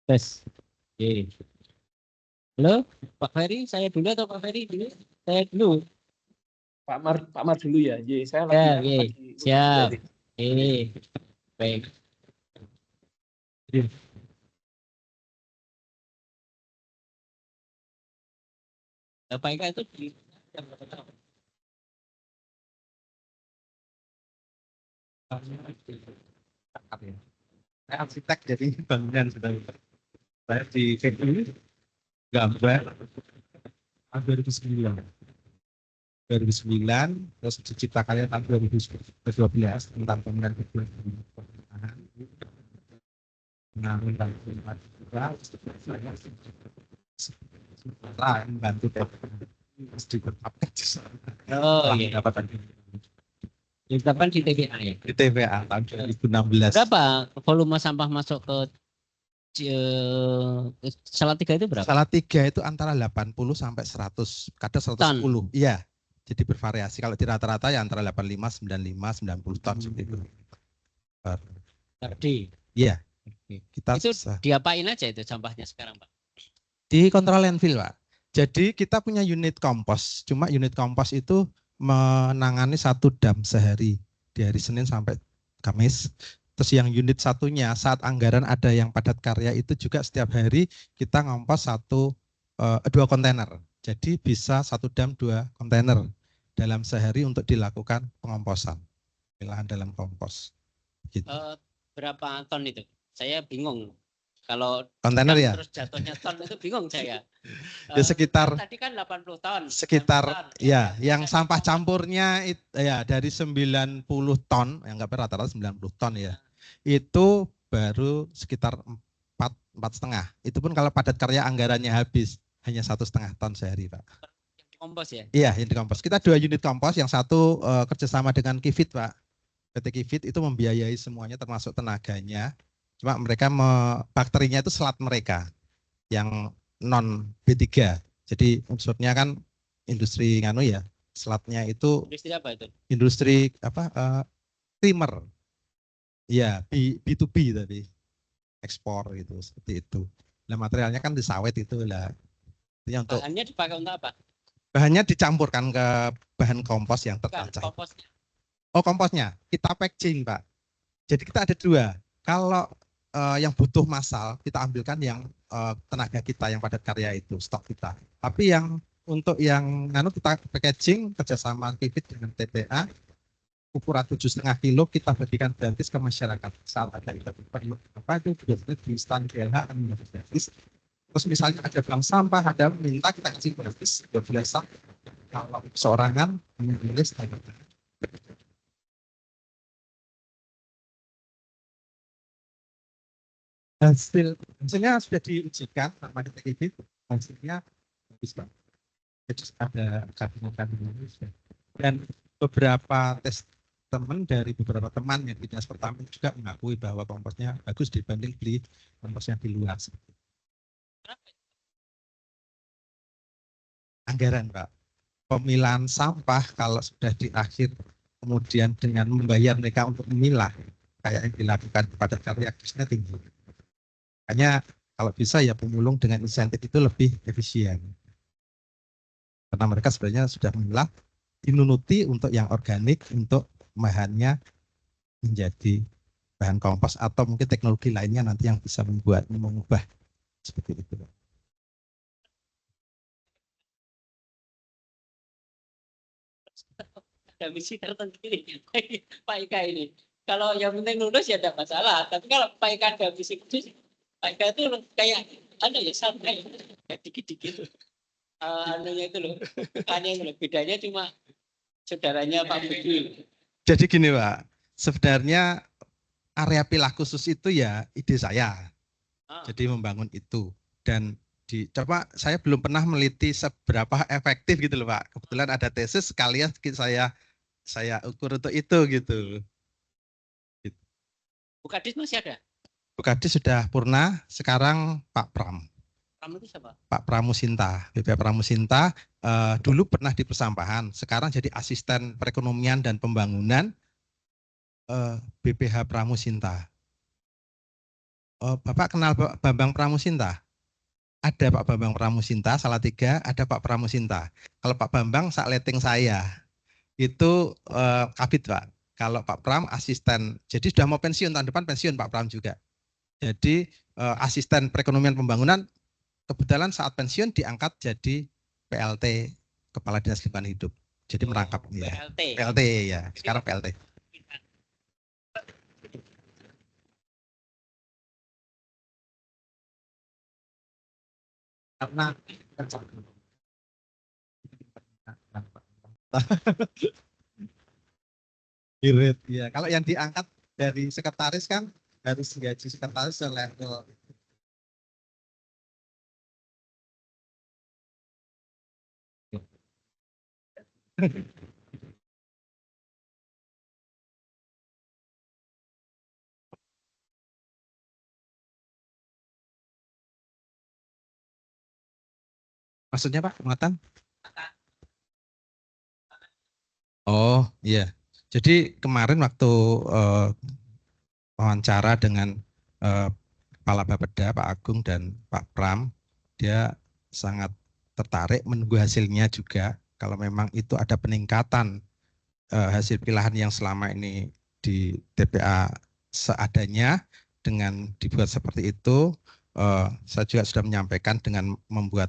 Tes. Oke. Halo, Pak Ferry, saya dulu atau Pak Ferry dulu? Saya dulu. Pak Mar dulu ya. Ye, saya Ya, oke. Siap. berarti. Ini. Baik. Pak Ika itu di jam berapa tahun? Saya arsitek jadi bangunan sudah. Saya di VU gambar tahun 2009. 2009 terus cipta karya tahun 2012 tentang bangunan gedung pemerintahan. Tentang saya membantu sedikit Oh iya. Ditetapkan di TVA ya. Di TVA tahun 2016. Berapa volume sampah masuk ke Salatiga itu berapa? Salatiga itu antara 80 sampai 100, kadang 110. Iya. Jadi bervariasi. Kalau di rata-rata ya antara 85, 95, 90 ton seperti itu. Tadi. Iya. Kita itu diapain aja itu sampahnya sekarang, Pak? Di kontrol landfill, Pak. Jadi kita punya unit kompos. Cuma unit kompos itu menangani 1 dam sehari di hari Senin sampai Kamis. Terus yang unit satunya saat anggaran ada yang padat karya itu juga setiap hari kita ngompos 2 kontainer. Jadi bisa 1 dam 2 kontainer dalam sehari untuk dilakukan pengomposan. Pemilahan dalam kompos. Gitu. Berapa ton itu? Saya bingung. Kalau kontainer ya. Terus jatuhnya ton itu bingung saya. Ya sekitar tadi kan 80 ton. Sekitar ton, ya yang sampah campurnya ya dari 90 ton, yang enggak rata-rata 90 ton ya. Itu baru sekitar 4,5. Itu pun kalau padat karya anggarannya habis hanya 1,5 ton sehari, Pak. Yang dikompos ya? Iya, yang dikompos. Kita 2 unit kompos, yang satu kerjasama dengan Kifit, Pak. PT Kifit itu membiayai semuanya termasuk tenaganya. Cuma mereka bakterinya itu selat mereka yang non B3. Jadi unsurnya kan industri nganu ya, selatnya itu industri apa itu? Industri primer. Ya, B2B tadi. Ekspor gitu, seperti itu. Nah, materialnya kan disawet itu lah. Untuk bahannya dipakai untuk apa? Bahannya dicampurkan ke bahan kompos yang tertancap. Komposnya. Oh, komposnya kita packaging, Pak. Jadi kita ada 2. Kalau yang butuh massal kita ambilkan yang tenaga kita yang padat karya itu stok kita. Tapi yang untuk yang kita packaging kerjasama Kifit dengan TPA ukuran 7,5 kilo kita bagikan gratis ke masyarakat saat ada kita perlu apa itu biasanya di stand GLH gratis. Terus misalnya ada bank sampah ada minta kita kasih gratis 12 sak kalau seorangan menulis tanda. Hasilnya sudah diujikan sama DPKB, hasilnya bagus, Pak. Jadi ada kandungan dan beberapa teman dari beberapa teman yang di dinas pertanian juga mengakui bahwa komposnya bagus dibanding beli komposnya di luar. Anggaran, Pak. Pemilahan sampah kalau sudah di akhir kemudian dengan membayar mereka untuk memilah kayak yang dilakukan pada karya bisnisnya tinggi. Hanya kalau bisa ya pemulung dengan insentif itu lebih efisien. Karena mereka sebenarnya sudah memilah, dinunuti untuk yang organik, untuk bahannya menjadi bahan kompos atau mungkin teknologi lainnya nanti yang bisa mengubah seperti itu. Ada misi tertentu ini, Pak Ika ini. Kalau yang penting lulus ya tidak masalah. Tapi kalau Pak Ika ada misi khusus, Pak Ika itu kayak ada ya santai, dikit-dikit. Anunya itu loh, bedanya cuma saudaranya Pak Budi. Jadi gini, Pak, sebenarnya area pilah khusus itu ya ide saya. Jadi membangun itu dan Coba saya belum pernah meneliti seberapa efektif gitu loh Pak. Kebetulan ada tesis sekalian saya ukur untuk itu gitu. Bu Kadis masih ada? Bu Kadis sudah purna, sekarang Pak Pram. Pram itu siapa? Pak Pramusinta, BPH Pramusinta dulu pernah di persampahan, sekarang jadi asisten perekonomian dan pembangunan BPH Pramusinta. Bapak kenal Pak Bambang Pramusinta? Ada Pak Bambang Pramusinta, Salatiga, ada Pak Pramusinta. Kalau Pak Bambang sakleting saya, itu Kabid Pak. Kalau Pak Pram asisten, jadi sudah mau pensiun, tahun depan pensiun Pak Pram juga. Jadi asisten perekonomian pembangunan, kebetulan saat pensiun diangkat jadi PLT, Kepala Dinas Lingkungan Hidup. Jadi merangkap ya. PLT ya, sekarang PLT. Karena irit ya. Kalau yang diangkat dari sekretaris kan harus gaji sekretaris selevel. Maksudnya Pak, muatan? Oh iya. Jadi kemarin waktu wawancara dengan Kepala Bapeda Pak Agung dan Pak Pram, dia sangat tertarik menunggu hasilnya juga. Kalau memang itu ada peningkatan hasil pilahan yang selama ini di TPA seadanya dengan dibuat seperti itu, saya juga sudah menyampaikan dengan membuat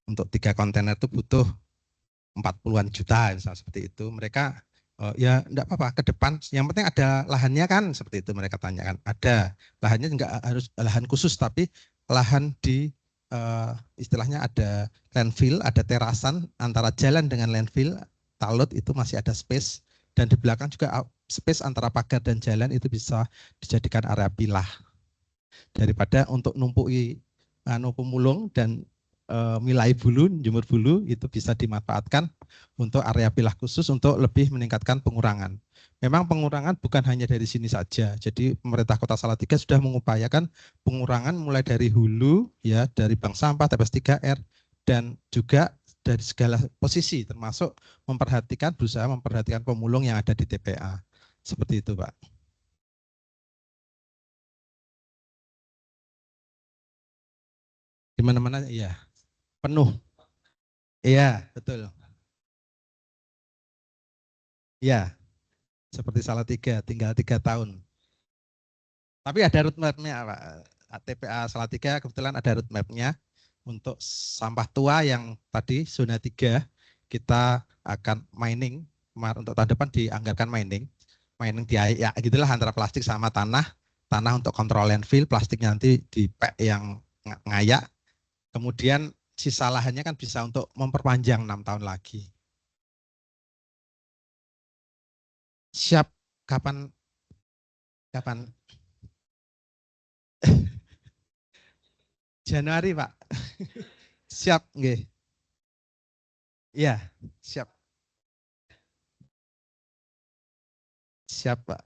untuk 3 kontainer itu butuh 40-an juta misalnya seperti itu. Mereka ya enggak apa-apa ke depan, yang penting ada lahannya kan, seperti itu mereka tanyakan. Ada lahannya, enggak harus lahan khusus, tapi lahan di istilahnya ada landfill, ada terasan antara jalan dengan landfill, talut itu masih ada space, dan di belakang juga space antara pagar dan jalan itu bisa dijadikan area pilah. Daripada untuk numpuki pemulung dan milai bulu, jemur bulu, itu bisa dimanfaatkan untuk area pilah khusus untuk lebih meningkatkan pengurangan. Memang pengurangan bukan hanya dari sini saja. Jadi pemerintah Kota Salatiga sudah mengupayakan pengurangan mulai dari hulu, ya, dari bank sampah, TPS 3R, dan juga dari segala posisi, termasuk berusaha memperhatikan pemulung yang ada di TPA. Seperti itu, Pak. Di mana-mana, iya. Penuh. Iya, betul. Iya, seperti Salatiga, tinggal 3 tahun. Tapi ada roadmap-nya, Pak. TPA Salatiga kebetulan ada roadmap-nya untuk sampah tua yang tadi zona 3 kita akan mining. Untuk tahun depan dianggarkan mining di ya gitulah antara plastik sama tanah untuk kontrol landfill, plastiknya nanti di pack yang ngayak. Kemudian sisa lahannya kan bisa untuk memperpanjang 6 tahun lagi. Siap kapan? Januari, Pak. Siap, nggih. Iya, siap. Siap, Pak.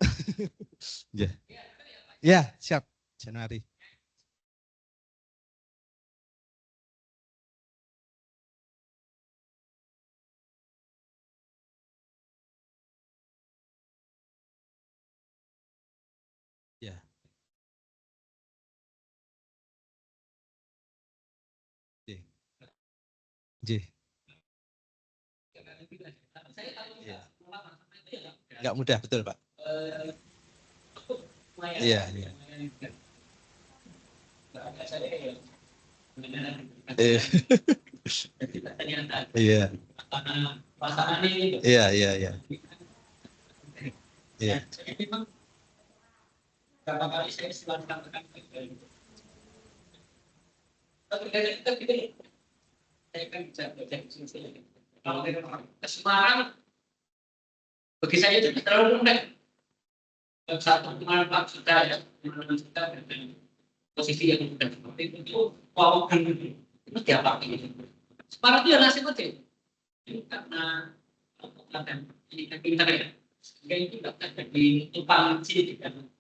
Ya. Ya, siap. Januari. Ya. J. Ya. Enggak mudah, betul, Pak. Iya, iya. Iya. Iya, iya, iya. Iya. Berapa kali saya selalu katakan saya kan bisa kalau ke Semarang bagi saya itu terlalu mudah. Satu dengan Pak Suta ya, posisi yang mudah seperti itu wow kan. Ini diapa ini? Separuh itu ya nasi putih. Ini karena ini kita ya. Sehingga ini nggak ada di tumpang sini kan.